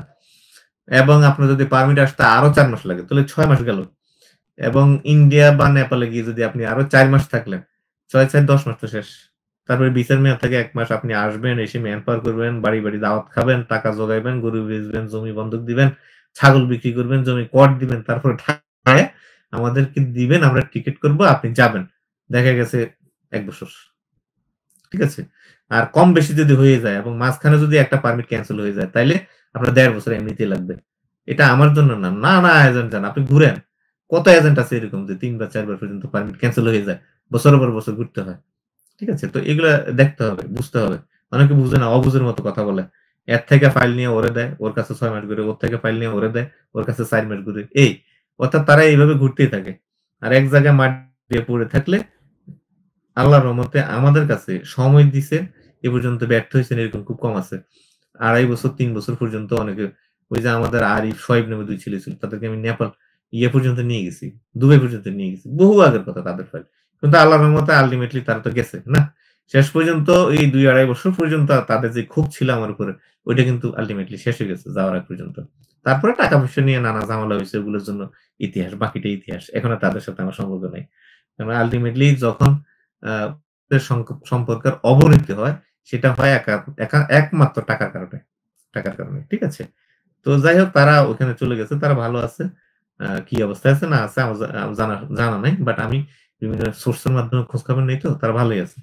এবং আপনার যদি পারমিট আসতে আরো ৪ মাস লাগে, তাহলে ৬ মাস গেল। এবং ইন্ডিয়া বা নেপালে গিয়ে যদি আপনি আরো ৪ মাস থাকলেন, ৬, ৪, ১০ মাস তো শেষ। তারপরে ভিসার মেয়াদ থাকে ১ মাস। আপনি আসবেন, এসে ম্যান পাওয়ার করবেন, বাড়ি, বাড়ি দাওয়াত খাবেন, টাকা জোগাইবেন, গরু বেচবেন, জমি বন্ধক দিবেন, ছাগল বিক্রি করবেন, জমি কর দিবেন। তারপরে ঢাকায় আমাদেরকে দিবেন, আমরা টিকেট করব, আপনি যাবেন। দেখা গেছে ১ বছর। ঠিক আছে? আর কম বেশি যদি হয়ে যায় এবং মাঝখানে যদি একটা পারমিট ক্যানসেল হয়ে যায়, তাইলে আপনার ১.৫ বছর এমনিতেই লাগবে। এটা আমার জন্য না। না, এজেন্ট যান। আপনি ঘুরেন। কত এজেন্ট আছে এরকম যে ৩ বার ৪ বার পর্যন্ত পারমিট ক্যানসেল হয়ে যায়। বছরের পর বছর ঘুরতে হয়। ঠিক আছে? তো এগুলা দেখতে হবে, বুঝতে হবে। অনেকে বুঝে না, অবুঝের মতো কথা বলে। এর থেকে ফাইল নিয়ে ওরে দেয়, ওর কাছে ৬ মাস ঘুরে, ওর থেকে ফাইল নিয়ে ওরে দেয়, ওর কাছে ৪ মাস ঘুরে। অর্থাৎ তারা এইভাবে ঘুরতেই থাকে। আর এক জায়গায় মাটি দিয়ে পড়ে থাকলে আল্লাহর রহমতে আমাদের কাছে সময় দিছে, এ পর্যন্ত ব্যর্থ হইছেন এরকম খুব কম আছে। ২.৫ বছর ৩ বছর পর্যন্ত অনেকে ওই যে আমাদের আরিফ, শোয়েব নামে ২ ছেলে ছিল। তাদেরকে আমি নেপাল পর্যন্ত নিয়ে গেছি। দুবাই পর্যন্ত নিয়ে গেছি। বহু আগের কথা তাদের ফাইল। কিন্তু আল্লাহর রহমতে আল্টিমেটলি তারা তো গেছে, না? শেষ পর্যন্ত এই ২-২.৫ বছর পর্যন্ত তাদের যে ক্ষোভ ছিল আমার উপরে, ওইটা কিন্তু আল্টিমেটলি শেষ হয়ে গেছে যাওয়ার আগ পর্যন্ত। তারপরে টাকা পয়সা নিয়ে নানা ঝামেলা হইছে ওগুলোর জন্য ইতিহাস, বাকিটা ইতিহাস। এখন আর তাদের সাথে আমার সম্পর্ক নাই। কারণ আল্টিমেটলি যখন আ সম্পর্কের অবনতি হয়, সেটা হয় একমাত্র টাকার কারণে। টাকার কারণে। ঠিক আছে? তো যাই হোক তারা ওখানে চলে গেছে। তারা ভালো আছে। কি অবস্থায় আছে না আছে আমার জানা নাই। বাট আমি বিভিন্ন সোর্স এর মাধ্যমে খোঁজখবর নেই তো তারা ভালোই আছে।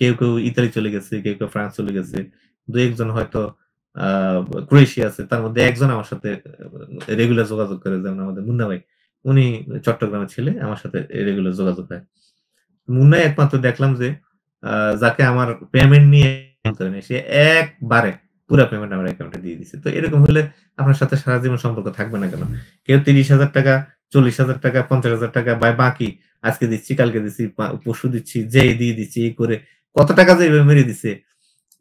কেউ ইতালি চলে গেছে, কেউ ফ্রান্স চলে গেছে। ২-১ জন হয়তো আ ক্রোয়েশিয়া আছে। তার মধ্যে একজন আমার সাথে রেগুলার যোগাযোগ করে যেমন আমাদের মুন্না ভাই। উনি চট্টগ্রামের ছেলে। আমার সাথে রেগুলার যোগাযোগ হয়। মুন্নাই একমাত্র দেখলাম যে আ যাকে আমার পেমেন্ট নিয়ে করে নাই। সে একবারে পুরা পেমেন্ট আমার অ্যাকাউন্টে দিয়ে দিছে। তো এরকম হলে আপনার সাথে সারা জীবন সম্পর্ক থাকবে না কেন? কেউ ৳৩০,০০০, ৳৪০,০০০, ৳৫০,০০০ বাকি আজকে দিচ্ছি, কালকে দিচ্ছি, পরশু দিচ্ছি, যেয়ে দিয়ে দিচ্ছি এই করে কত টাকা যে এভাবে মেরে দিছে,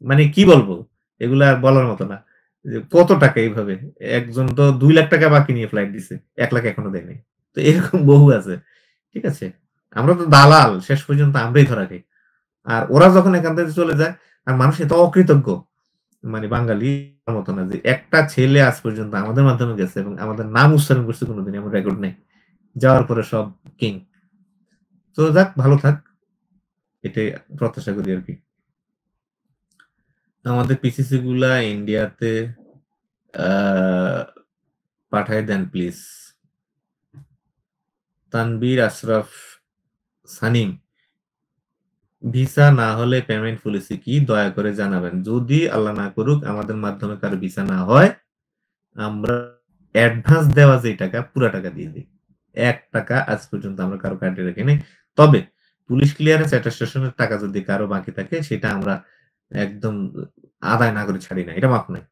মানে কি বলবো? এগুলা আর বলার মতো না। যে কত টাকা এইভাবে? একজন তো ২,০০,০০০ টাকা বাকি নিয়ে ফ্লাইট দিছে। ১,০০,০০০ এখনো দেয় নাই। তো এরকম বহু আছে। ঠিক আছে? আমরা তো দালাল। শেষ পর্যন্ত আমরাই ধরা খাই। আর ওরা যখন এখান থেকে চলে যায়, আর মানুষ এত অকৃতজ্ঞ, মানে বাঙালি মতো না যে একটা ছেলে আজ পর্যন্ত আমাদের মাধ্যমে গেছে এবং আমাদের নাম উচ্চারণ করছে কোনদিন, এমন রেকর্ড নেই। যাওয়ার পরে সব কিং। তো যাক, ভালো থাক। এটাই প্রত্যাশা করি আরকি। আমাদের পিসিসি গুলা ইন্ডিয়াতে আ পাঠায় দেন প্লিজ। তানভীর আশরাফ সানিম, ভিসা না হলে পেমেন্ট পলিসি কি দয়া করে জানাবেন। যদি আল্লাহ না করুক আমাদের মাধ্যমে কারো ভিসা না হয়, আমরা অ্যাডভান্স দেওয়া যে টাকা পুরা টাকা দিয়ে দিই। ৳১ আজ পর্যন্ত আমরা কারো কার্ডে রাখি নাই। তবে পুলিশ ক্লিয়ারেন্স অ্যাটেস্টেশনের টাকা যদি কারো বাকি থাকে সেটা আমরা একদম আদায় না করে ছাড়ি না। এটা মাফ নাই।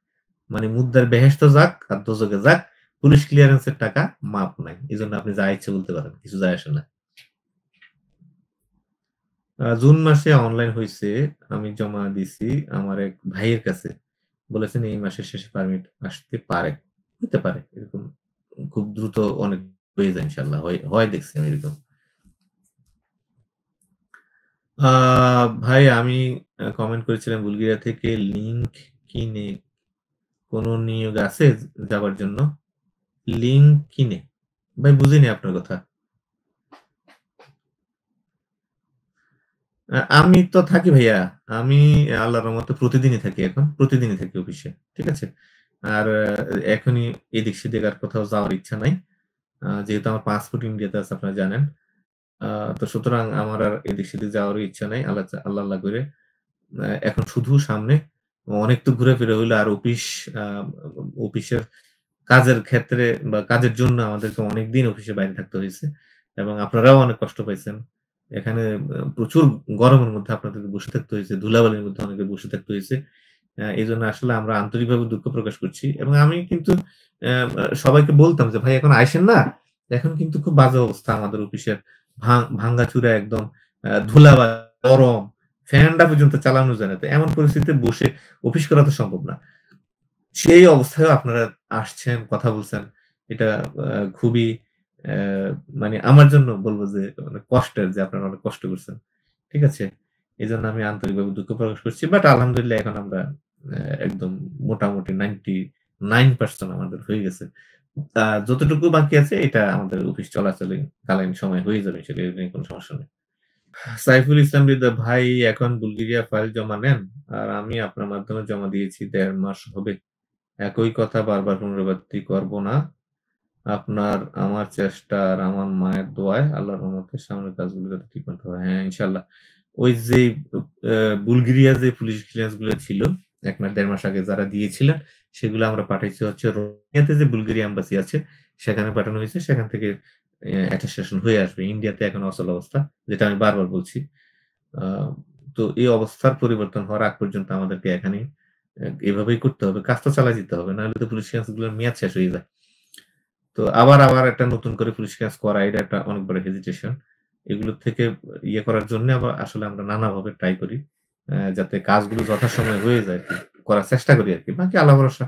মানে মুদ্রার বেহেশত যাক আর দোজখে যাক, পুলিশ ক্লিয়ারেন্সের টাকা মাফ নাই। এজন্য আপনি যা ইচ্ছে বলতে পারেন। কিছু যায় আসে না। জুন মাসে অনলাইন হইছে। আমি জমা দিছি আমার এক ভাইয়ের কাছে। বলেছেন এই মাসের শেষে পারমিট আসতে পারে। হইতে পারে। এরকম খুব দ্রুত অনেক হয়ে যায় ইনশাআল্লাহ। হয় দেখছি আমি এরকম। আ ভাই আমি কমেন্ট করেছিলাম বুলগেরিয়া থেকে লিঙ্ক কিনে কোন নিয়োগ আছে যাবার জন্য? লিঙ্ক কিনে? ভাই বুঝিনি আপনার কথা। আমি তো থাকি ভাইয়া। আমি আল্লাহর রহমতে প্রতিদিনই থাকি এখন। প্রতিদিনই থাকি অফিসে। ঠিক আছে? আর এখনই এদিক-সেদিক আর কোথাও যাওয়ার ইচ্ছা নাই। যেহেতু আমার পাসপোর্ট ইন্ডিয়াতে আছে আপনারা জানেন। আ তো সুতরাং আমার আর এদিক-সেদিক যাওয়ারও ইচ্ছা নাই। আল্লাহ করে। এখন শুধু সামনে অনেক তো ঘুরে-ফিরে হইলো আর আ অফিসের কাজের ক্ষেত্রে বা কাজের জন্য আমাদেরকে অনেকদিন অফিসের বাইরে থাকতে হইছে। এবং আপনারাও অনেক কষ্ট পাইছেন। এখানে প্রচুর গরমের মধ্যে আপনাদেরকে বসে থাকতে হইছে। ধুলাবালির মধ্যে অনেকে বসে থাকতে হইছে। এজন্য আসলে আমরা আন্তরিকভাবে দুঃখ প্রকাশ করছি। এবং আমি কিন্তু সবাইকে বলতাম যে, "ভাই এখন আইসেন না।" এখন কিন্তু খুব বাজে অবস্থা আমাদের অফিসের। ভাঙ্গাচুরা একদম ধুলাবালি, গরম, ফ্যানটা পর্যন্ত চালানো যায় না। তো এমন পরিস্থিতিতে বসে অফিস করা তো সম্ভব না। সেই অবস্থায়ও আপনারা আসছেন, কথা বলছেন। এটা খুবই অ্যা মানে আমার জন্য বলব যে অনেক কষ্টের যে আপনারা অনেক কষ্ট করছেন। ঠিক আছে? এজন্য আমি আন্তরিকভাবে দুঃখ প্রকাশ করছি। বাট আলহামদুলিল্লাহ এখন আমরা একদম মোটামুটি 99% আমাদের হয়ে গেছে। যতটুকু বাকি আছে এটা আমাদের অফিস চলাচলে কালীন সময় হয়ে যাবে। সেটা নিয়ে কোন সমস্যা নেই। সাইফুল ইসলাম হৃদয় ভাই এখন বুলগেরিয়া ফাইল জমা নেন। আর আমি আপনার মাধ্যমে জমা দিয়েছি ১.৫ মাস হবে। একই কথা বারবার পুনরাবৃত্তি করব না। আমার চেষ্টা আর আমার মায়ের দোয়ায় আল্লাহর রহমতে সামনের কাজগুলো যাতে ঠিকমতো হয়। হ্যাঁ, ইনশাআল্লাহ। ওই যে আ বুলগেরিয়া যে পুলিশ ক্লিয়ারেন্স গুলো ছিল ১ মাস ১.৫ মাস আগে যারা দিয়েছিলেন, সেগুলো আমরা পাঠাইছি হচ্ছে রোমানিয়াতে যে বুলগেরিয়া এম্বাসি আছে, সেখানে পাঠানো হয়েছে। সেখান থেকে অ্যাটেস্টেশন হয়ে আসবে। ইন্ডিয়াতে এখন অচল অবস্থা। যেটা আমি বারবার বলছি। আ তো এই অবস্থার পরিবর্তন হওয়ার আগ পর্যন্ত আমাদেরকে এখানেই এভাবেই করতে হবে। কাজ তো চালায় যেতে হবে। নাহলে তো পুলিশ ক্লিয়ারেন্স গুলোর মেয়াদ শেষ হয়ে যায়। তো আবার একটা নতুন করে পুলিশ ক্লিয়ারেন্স করা এটা একটা অনেক বড় হেজিটেশন। এগুলো থেকে ইয়ে করার জন্য আবার আসলে আমরা নানাভাবে ট্রাই করি। যাতে কাজগুলো যথাসময়ে হয়ে যায় আরকি। করার চেষ্টা করি আরকি। বাকি আল্লাহ ভরসা।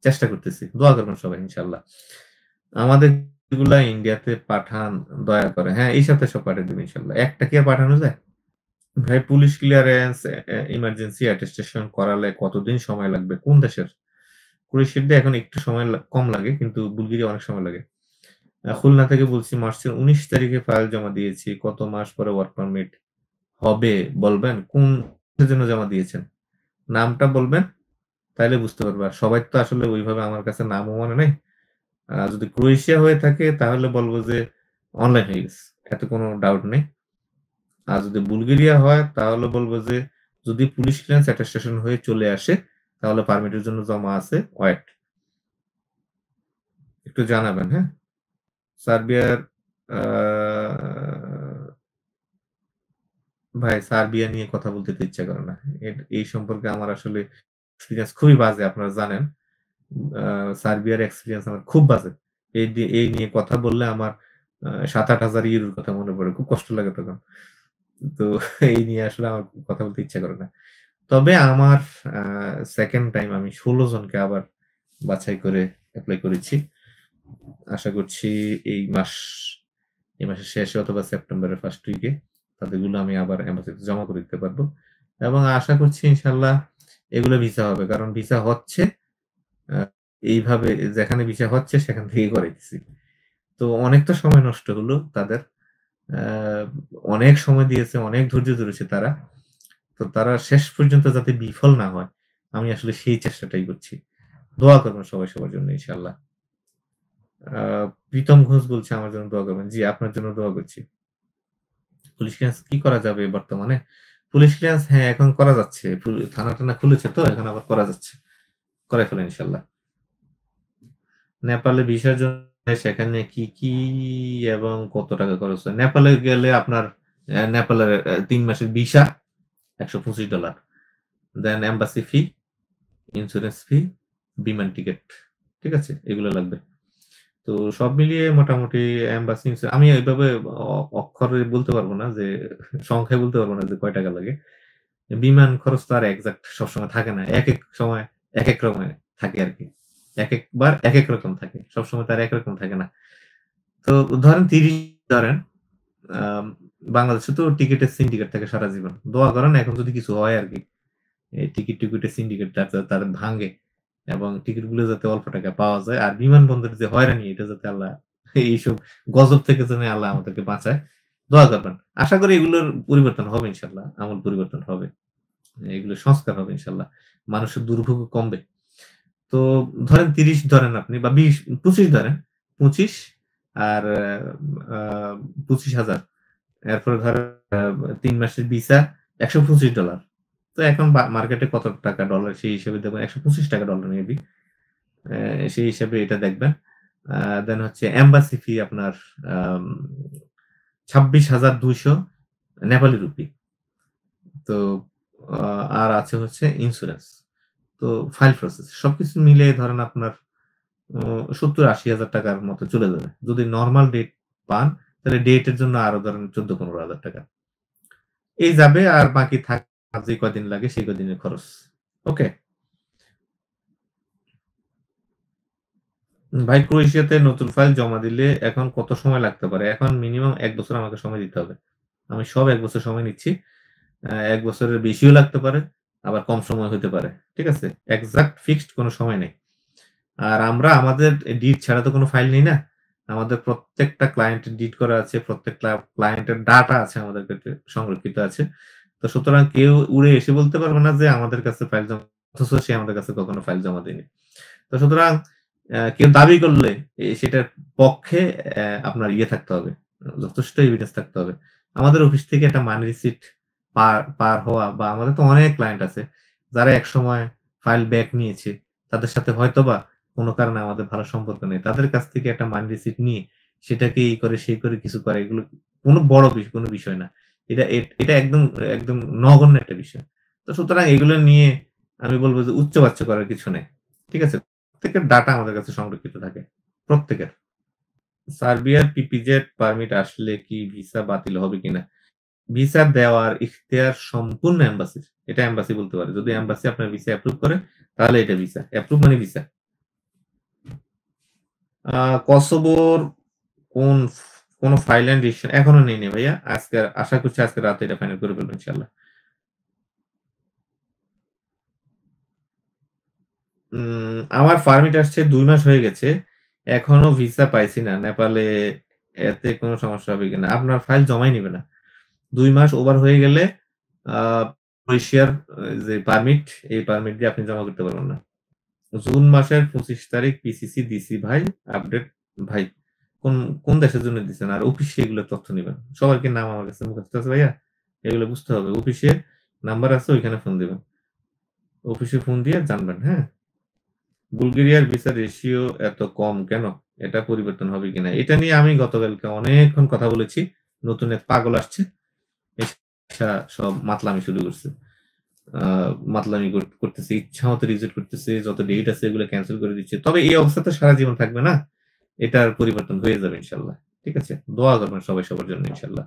চেষ্টা করতেছি। দোয়া করবেন সবাই ইনশাআল্লাহ। আমাদের এগুলা ইন্ডিয়াতে পাঠান দয়া করে। হ্যাঁ, এই সপ্তাহে সব পাঠিয়ে দেব ইনশাআল্লাহ। একটা কি আর পাঠানো যায়? ভাই পুলিশ ক্লিয়ারেন্স ইমার্জেন্সি অ্যাটেস্টেশন করালে কতদিন সময় লাগবে? কোন দেশের? ক্রোয়েশিয়াতে এখন একটু সময় কম লাগে কিন্তু বুলগেরিয়া অনেক সময় লাগে। খুলনা থেকে বলছি মার্চের ১৯ তারিখে ফাইল জমা দিয়েছি। কত মাস পরে ওয়ার্ক পারমিট হবে বলবেন? কোন এর জন্য জমা দিয়েছেন? নামটা বলবেন, তাইলে বুঝতে পারবো। আর সবাই তো আসলে ওইভাবে আমার কাছে নামও মনে নাই। যদি ক্রোয়েশিয়া হয়ে থাকে তাহলে বলব যে অনলাইন হয়ে গেছে। এতে কোনো ডাউট নেই। আর যদি বুলগেরিয়া হয় তাহলে বলব যে যদি পুলিশ ক্লিয়ারেন্স অ্যাটেস্টেশন হয়ে চলে আসে তাহলে পারমিটের জন্য জমা আছে ওয়েট। একটু জানাবেন, হ্যাঁ? সার্বিয়ার আ ভাই সার্বিয়া নিয়ে কথা বলতে তো ইচ্ছা করে না। এই সম্পর্কে আমার আসলে এক্সপেরিয়েন্স খুবই বাজে আপনারা জানেন। আ সার্বিয়ার এক্সপেরিয়েন্স আমার খুব বাজে। এই নিয়ে কথা বললে আমার ৭,৮,০০০ ইউরোর কথা মনে পড়ে। খুব কষ্ট লাগে তখন। তো এই নিয়ে আসলে আমার কথা বলতে ইচ্ছা করে না। তবে আমার সেকেন্ড টাইম আমি ১৬ জনকে আবার বাছাই করে এপ্লাই করেছি। আশা করছি এই মাসের শেষে অথবা সেপ্টেম্বরের ফার্স্ট উইকে তাদেরগুলো আমি আবার এম্বাসিতে জমা করে দিতে পারবো। এবং আশা করছি ইনশাআল্লাহ এগুলো ভিসা হবে। কারণ ভিসা হচ্ছে আ এইভাবে যেখানে ভিসা হচ্ছে সেখান থেকেই করাইতেছি। তো অনেক তো সময় নষ্ট হলো তাদের। আ অনেক সময় দিয়েছে, অনেক ধৈর্য ধরেছে তারা। তো তারা শেষ পর্যন্ত যাতে বিফল না হয়, আমি আসলে সেই চেষ্টাটাই করছি। দোয়া করবেন সবাই সবার জন্য ইনশাআল্লাহ। আ প্রীতম ঘোষ বলছে আমার জন্য দোয়া করবেন। জি, আপনার জন্য দোয়া করছি। পুলিশ ক্লিয়ারেন্স কি করা যাবে বর্তমানে? পুলিশ ক্লিয়ারেন্স হ্যাঁ, এখন করা যাচ্ছে। থানা-টানা খুলেছে তো এখন আবার করা যাচ্ছে। করাই ফেলেন ইনশাআল্লাহ। নেপালে ভিসার জন্য সেখানে কি এবং কত টাকা খরচ হয়? নেপালে গেলে আপনার নেপালের ৩ মাসের ভিসা $১২৫, দেন এম্বাসি ফি, ইন্সুরেন্স ফি, বিমান টিকেট। ঠিক আছে? এগুলো লাগবে। তো সব মিলিয়ে মোটামুটি এম্বাসি আমি এভাবে অক্ষরে বলতে পারব না যে সংখ্যায় বলতে পারব না যে কয় টাকা লাগে। বিমান খরচ তো আর এক্সাক্ট সবসময় থাকে না। একেক সময় একেক রকমের থাকে আরকি। একেকবার একেক রকম থাকে। সবসময় তো আর একরকম থাকে না। তো ধরেন ৩০ ধরেন আম বাংলাদেশে তো টিকেটের সিন্ডিকেট থাকে সারা জীবন। দোয়া করেন এখন যদি কিছু হয় আরকি। এই টিকিটের সিন্ডিকেট তারা ভাঙে এবং টিকিটগুলো যাতে অল্প টাকায় পাওয়া যায়। আর বিমানবন্দরের যে হয়রানি এটা যাতে আল্লাহ এইসব গজব থেকে যেন আল্লাহ আমাদেরকে বাঁচায়। দোয়া করবেন। আশা করি এগুলোর পরিবর্তন হবে ইনশাআল্লাহ। আমূল পরিবর্তন হবে। এগুলো সংস্কার হবে ইনশাআল্লাহ। মানুষের দুর্ভোগও কমবে। তো ধরেন ৩০ ধরেন আপনি বা ২৫ ধরেন। ২৫ আর আ ২৫,০০০ এরপরে ধরেন ৩ মাসের ভিসা $১২৫। তো এখন মার্কেটে কত টাকা ডলার সেই হিসেবে দেখবেন $১২৫ ডলার মেবি। সেই হিসাবে এটা দেখবেন। আ দেন হচ্ছে এম্বাসি ফি আপনার আম ২৬,২০০ নেপালি রুপি। তো আ আর আছে হচ্ছে ইন্সুরেন্স। তো ফাইল প্রসেস। সবকিছু মিলিয়ে ধরেন আপনার ৭০,০০০-৮০,০০০ টাকার মতো চলে যাবে। যদি নরমাল ডেট পান তাহলে ডেটের জন্য আরো ধরেন ১৪-১৫,০০০ টাকা। এই যাবে আর বাকি আর যে কয়দিন লাগে সেই কয়দিনের খরচ। ওকে? ভাই ক্রোয়েশিয়াতে নতুন ফাইল জমা দিলে এখন কত সময় লাগতে পারে? এখন মিনিমাম ১ বছর আমাকে সময় দিতে হবে। আমি সব ১ বছর সময় নিচ্ছি। ১ বছরের বেশিও লাগতে পারে, আবার কম সময় হইতে পারে। ঠিক আছে? এক্সাক্ট ফিক্সড কোন সময় নেই। আর আমরা আমাদের ডিড ছাড়া তো কোন ফাইল নেই না। আমাদের প্রত্যেকটা ক্লায়েন্টের ডিড করা আছে, প্রত্যেক ক্লায়েন্টের ডাটা আছে আমাদের কাছে সংরক্ষিত আছে। তো সুতরাং কেউ উড়ে এসে বলতে পারবে না যে আমাদের কাছে ফাইল জমা অথচ সে আমাদের কাছে কখনো ফাইল জমা দেয়নি। তো সুতরাং কেউ দাবি করলে সেটার পক্ষে আপনার ইয়ে থাকতে হবে। যথেষ্ট এভিডেন্স থাকতে হবে। আমাদের অফিস থেকে একটা মানি রিসিট পার হওয়া বা আমাদের তো অনেক ক্লায়েন্ট আছে যারা একসময় ফাইল ব্যাক নিয়েছে। তাদের সাথে হয়তোবা কোন কারণে আমাদের ভালো সম্পর্ক নেই। তাদের কাছ থেকে একটা মানি রিসিট নিয়ে সেটাকে এই করে, সেই করে কিছু করা এগুলো কোন বড় কোন বিষয় না। এটা একদম নগণ্য একটা বিষয়। তো সুতরাং এগুলো নিয়ে আমি বলব যে উচ্চবাচ্য করার কিছু নেই। ঠিক আছে? প্রত্যেকের ডাটা আমাদের কাছে সংরক্ষিত থাকে। প্রত্যেকের। সার্বিয়ার পিপিজেড পারমিট আসলে কি ভিসা বাতিল হবে কিনা? ভিসা দেওয়ার ইখতিয়ার সম্পূর্ণ এম্বাসির। এটা এম্বাসি বলতে পারে। যদি এম্বাসি আপনার ভিসা অ্যাপ্রুভ করে তাহলে এটা ভিসা। অ্যাপ্রুভ মানে ভিসা। আ কসোভোর কোন কোন ফাইল অ্যান্ড ডিসিশন এখনো নেইনি ভাইয়া। আশা করছি আজকে রাতে এটা ফাইনাল করে ফেলব ইনশাআল্লাহ। আমার পারমিট আসছে ২ মাস হয়ে গেছে। এখনো ভিসা পাইছি না। নেপালে এতে কোন সমস্যা হবে কিনা? আপনার ফাইল জমাই নিবে না। ২ মাস ওভার হয়ে গেলে আ ক্রোয়েশিয়ার যে পারমিট, এই পারমিট দিয়ে আপনি জমা করতে পারবেন না। জুন মাসের ২৫ তারিখ পিসিসি দিছি ভাই, আপডেট ভাই। কোন, কোন দেশের জন্য দিছেন? আর অফিসে এগুলোর তথ্য নিবেন। সবার কি নাম আমার কাছে মুখস্থ আছে ভাইয়া? এগুলো বুঝতে হবে। অফিসে নাম্বার আছে ওইখানে ফোন দিবেন। অফিসে ফোন দিয়ে জানবেন, হ্যাঁ? বুলগেরিয়ার ভিসা রেশিও এত কম কেন? এটা পরিবর্তন হবে কিনা? এটা নিয়ে আমি গতকালকে অনেকক্ষণ কথা বলেছি। নতুন এক পাগল আসছে। এসা সব মাতলামি শুরু করছে। আ মাতলামি করতেছে, ইচ্ছামত রিজেক্ট করতেছে। যত ডেট আছে এগুলো ক্যানসেল করে দিচ্ছে। তবে এই অবস্থা তো সারা জীবন থাকবে না। এটার পরিবর্তন হয়ে যাবে ইনশাআল্লাহ। ঠিক আছে? দোয়া করবেন সবাই সবার জন্য ইনশাআল্লাহ।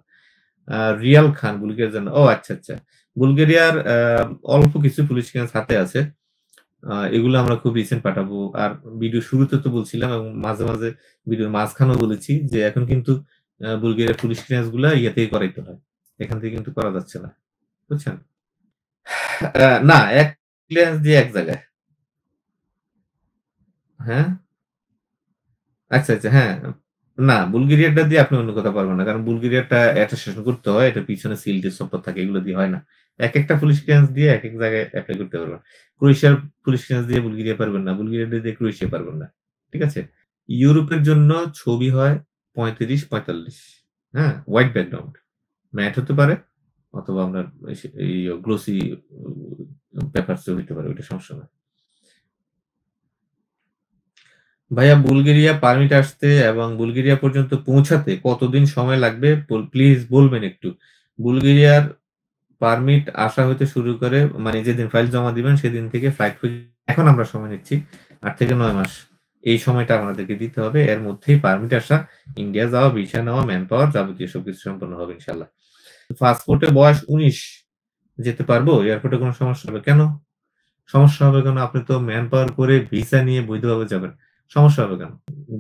রিয়াল খান বুলগেরিয়ার জন্য ও আচ্ছা, আচ্ছা। বুলগেরিয়ার অল্প কিছু পুলিশ ক্লিয়ারেন্স হাতে আছে। এগুলো আমরা খুব রিসেন্ট পাঠাবো। আর ভিডিও শুরুতে তো বলছিলাম এবং মাঝে, মাঝে ভিডিওর মাঝখানেও বলেছি যে এখন কিন্তু বুলগেরিয়ার পুলিশ ক্লিয়ারেন্স গুলা ইয়ে থেকে করাইতে হয়। এখান থেকে কিন্তু করা যাচ্ছে না। বুঝছেন? না, এক ক্লিয়ারেন্স দিয়ে এক জায়গায়। হ্যাঁ? আচ্ছা, আচ্ছা, হ্যাঁ। না, বুলগেরিয়াটা দিয়ে আপনি অন্য কোথাও পারবেন না। কারণ বুলগেরিয়াটা অ্যাটেস্টেশন করতে হয়। এটার পিছনে সিল টিল সম্পদ থাকে। এগুলো দিয়ে হয় না। একেকটা পুলিশ ক্লিয়ারেন্স দিয়ে একেক জায়গায় এপ্লাই করতে পারবেন। ক্রোয়েশিয়ার পুলিশ ক্লিয়ারেন্স দিয়ে বুলগেরিয়া পারবেন না। বুলগেরিয়াটা দিয়ে ক্রোয়েশিয়া পারবেন না। ঠিক আছে? ইউরোপের জন্য ছবি হয় ৩৫-৪৫। হ্যাঁ? White background. ম্যাট হতে পারে অথবা আপনার এই গ্লোসি পেপারস ও হইতে পারে। ওইটা সমস্যা না। ভাইয়া বুলগেরিয়া পারমিট আসতে এবং বুলগেরিয়া পর্যন্ত পৌঁছাতে কতদিন সময় লাগবে প্লিজ বলবেন একটু। বুলগেরিয়ার পারমিট আসা হইতে শুরু করে মানে যেদিন ফাইল জমা দিবেন সেদিন থেকে ফ্লাইট এখন আমরা সময় নিচ্ছি ৮ থেকে ৯ মাস। এই সময়টা আপনাদেরকে দিতে হবে। এর মধ্যেই পারমিট আসা, ইন্ডিয়া যাওয়া, ভিসা নেওয়া, ম্যান পাওয়ার যাবতীয় সবকিছু সম্পন্ন হবে ইনশাআল্লাহ। পাসপোর্টে বয়স ১৯ যেতে পারবো? এয়ারপোর্টে কোনো সমস্যা হবে? কেন? সমস্যা হবে কেন? আপনি তো ম্যান পাওয়ার করে ভিসা নিয়ে বৈধভাবে যাবেন। সমস্যা হবে কেন?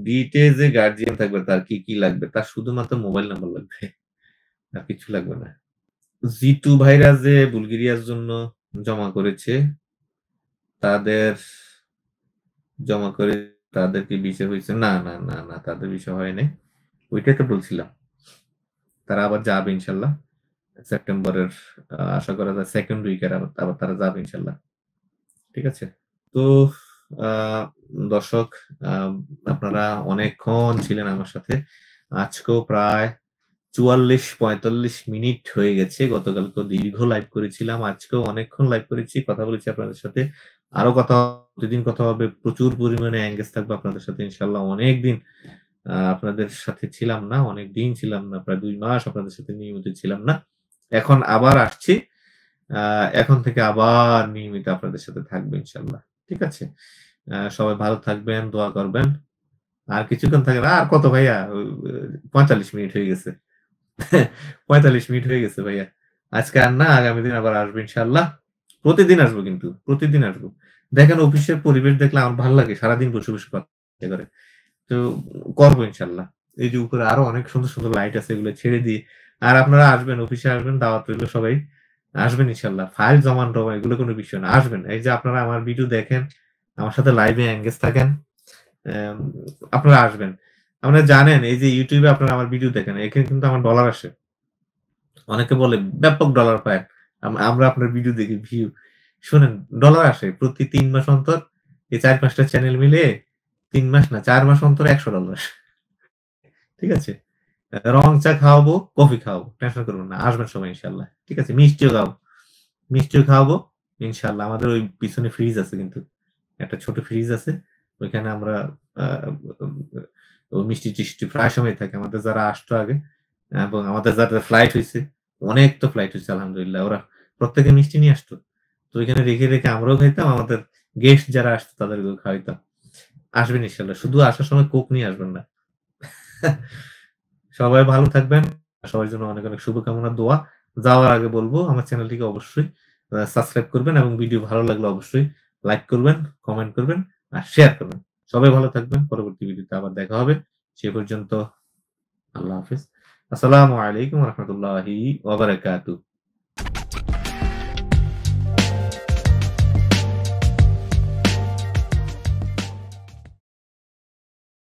বিটে যে গার্ডিয়ান থাকবে তার কি, কি লাগবে? তার শুধুমাত্র মোবাইল নাম্বার লাগবে। আর কিছু লাগবে না। জিতু ভাইরা যে বুলগেরিয়ার জন্য জমা করেছে, তাদের জমা করে তাদের কি ভিসা হইছে? না, না, না, না, তাদের ভিসা হয় নাই। ওইটাই তো বলছিলাম। তারা আবার যাবে ইনশাআল্লাহ। সেপ্টেম্বরের আশা করা যায় 2nd উইকের আবার তারা যাবে ইনশাআল্লাহ। ঠিক আছে? তো আ দর্শক আ আপনারা অনেকক্ষণ ছিলেন আমার সাথে। আজকেও প্রায় ৪৪-৪৫ মিনিট হয়ে গেছে। গতকালকেও দীর্ঘ লাইভ করেছিলাম। আজকেও অনেকক্ষণ লাইভ করেছি। কথা বলেছি আপনাদের সাথে। আরো কথা প্রতিদিন কথা হবে। প্রচুর পরিমাণে এনগেজ থাকবো আপনাদের সাথে ইনশাআল্লাহ। অনেকদিন আপনাদের সাথে ছিলাম না। অনেকদিন ছিলাম না। প্রায় ২ মাস আপনাদের সাথে নিয়মিত ছিলাম না। এখন আবার আসছি। আ এখন থেকে আবার নিয়মিত আপনাদের সাথে থাকবো ইনশাআল্লাহ। ঠিক আছে? সবাই ভালো থাকবেন, দোয়া করবেন। আর কিছুক্ষণ থাকেন। আর কত ভাইয়া? ৪৫ মিনিট হয়ে গেছে। ৪৫ মিনিট হয়ে গেছে ভাইয়া। আজকে আর না, আগামী দিন আবার আসবো ইনশাআল্লাহ। প্রতিদিন আসবো কিন্তু। প্রতিদিন আসবো। দেখেন অফিসের পরিবেশ দেখলে আমার ভাল লাগে। সারাদিন বসে, বসে কথা করে। তো করবো ইনশাআল্লাহ। এই যে উপরে আরো অনেক সুন্দর, সুন্দর লাইট আছে এগুলো ছেড়ে দিয়ে। আর আপনারা আসবেন, অফিসে আসবেন, দাওয়াত রইল সবাই। আসবেন ইনশাআল্লাহ। ফাইল জমা-টমা এগুলো কোনো বিষয় না। আসবেন। এই যে আপনারা আমার ভিডিও দেখেন, আমার সাথে লাইভে এনগেজ থাকেন। অ্যাম আপনারা আসবেন। আপনারা জানেন এই যে YouTube এ আপনারা আমার ভিডিও দেখেন, এখানে কিন্তু আমার ডলার আসে। অনেকে বলে ব্যাপক ডলার পায়। আমরা আপনার ভিডিও দেখি ভিউ। শোনেন ডলার আসে প্রতি ৩ মাস অন্তর এই ৪-৫ টা চ্যানেল মিলিয়ে ৩ মাস না ৪ মাস অন্তর $১০০ ঠিক আছে? রং চা খাওয়াবো, কফি খাওয়াবো। টেনশন করবেন না। আসবেন সবাই ইনশাআল্লাহ। ঠিক আছে? মিষ্টিও খাওয়াবো। মিষ্টিও খাওয়াবো ইনশাআল্লাহ। আমাদের ওই পিছনে ফ্রিজ আছে কিন্তু। একটা ছোট ফ্রিজ আছে। ওইখানে আমরা আ মিষ্টি-টিষ্টি প্রায় সময় থাকে। আমাদের যারা আসতো আগে এবং আমাদের যাদের ফ্লাইট হইছে, অনেক তো ফ্লাইট হইছে আলহামদুলিল্লাহ। ওরা প্রত্যেকে মিষ্টি নিয়ে আসতো। তো ওইখানে রেখে, রেখে আমরাও খাইতাম। আমাদের গেস্ট যারা আসতো তাদেরকেও খাওয়াইতাম। আসবেন ইনশাআল্লাহ। শুধু আসার সময় কোক নিয়ে আসবেন না। সবাই ভালো থাকবেন। সবার জন্য অনেক, অনেক শুভকামনা, দোয়া। যাওয়ার আগে বলব আমার চ্যানেলটিকে অবশ্যই সাবস্ক্রাইব করবেন এবং ভিডিও ভালো লাগলে অবশ্যই লাইক করবেন, কমেন্ট করবেন আর শেয়ার করবেন। সবাই ভালো থাকবেন। পরবর্তী ভিডিওতে আবার দেখা হবে। সে পর্যন্ত আল্লাহ হাফেজ। আসসালামু আলাইকুম ওয়া রাহমাতুল্লাহি ওয়া বারাকাতুহু।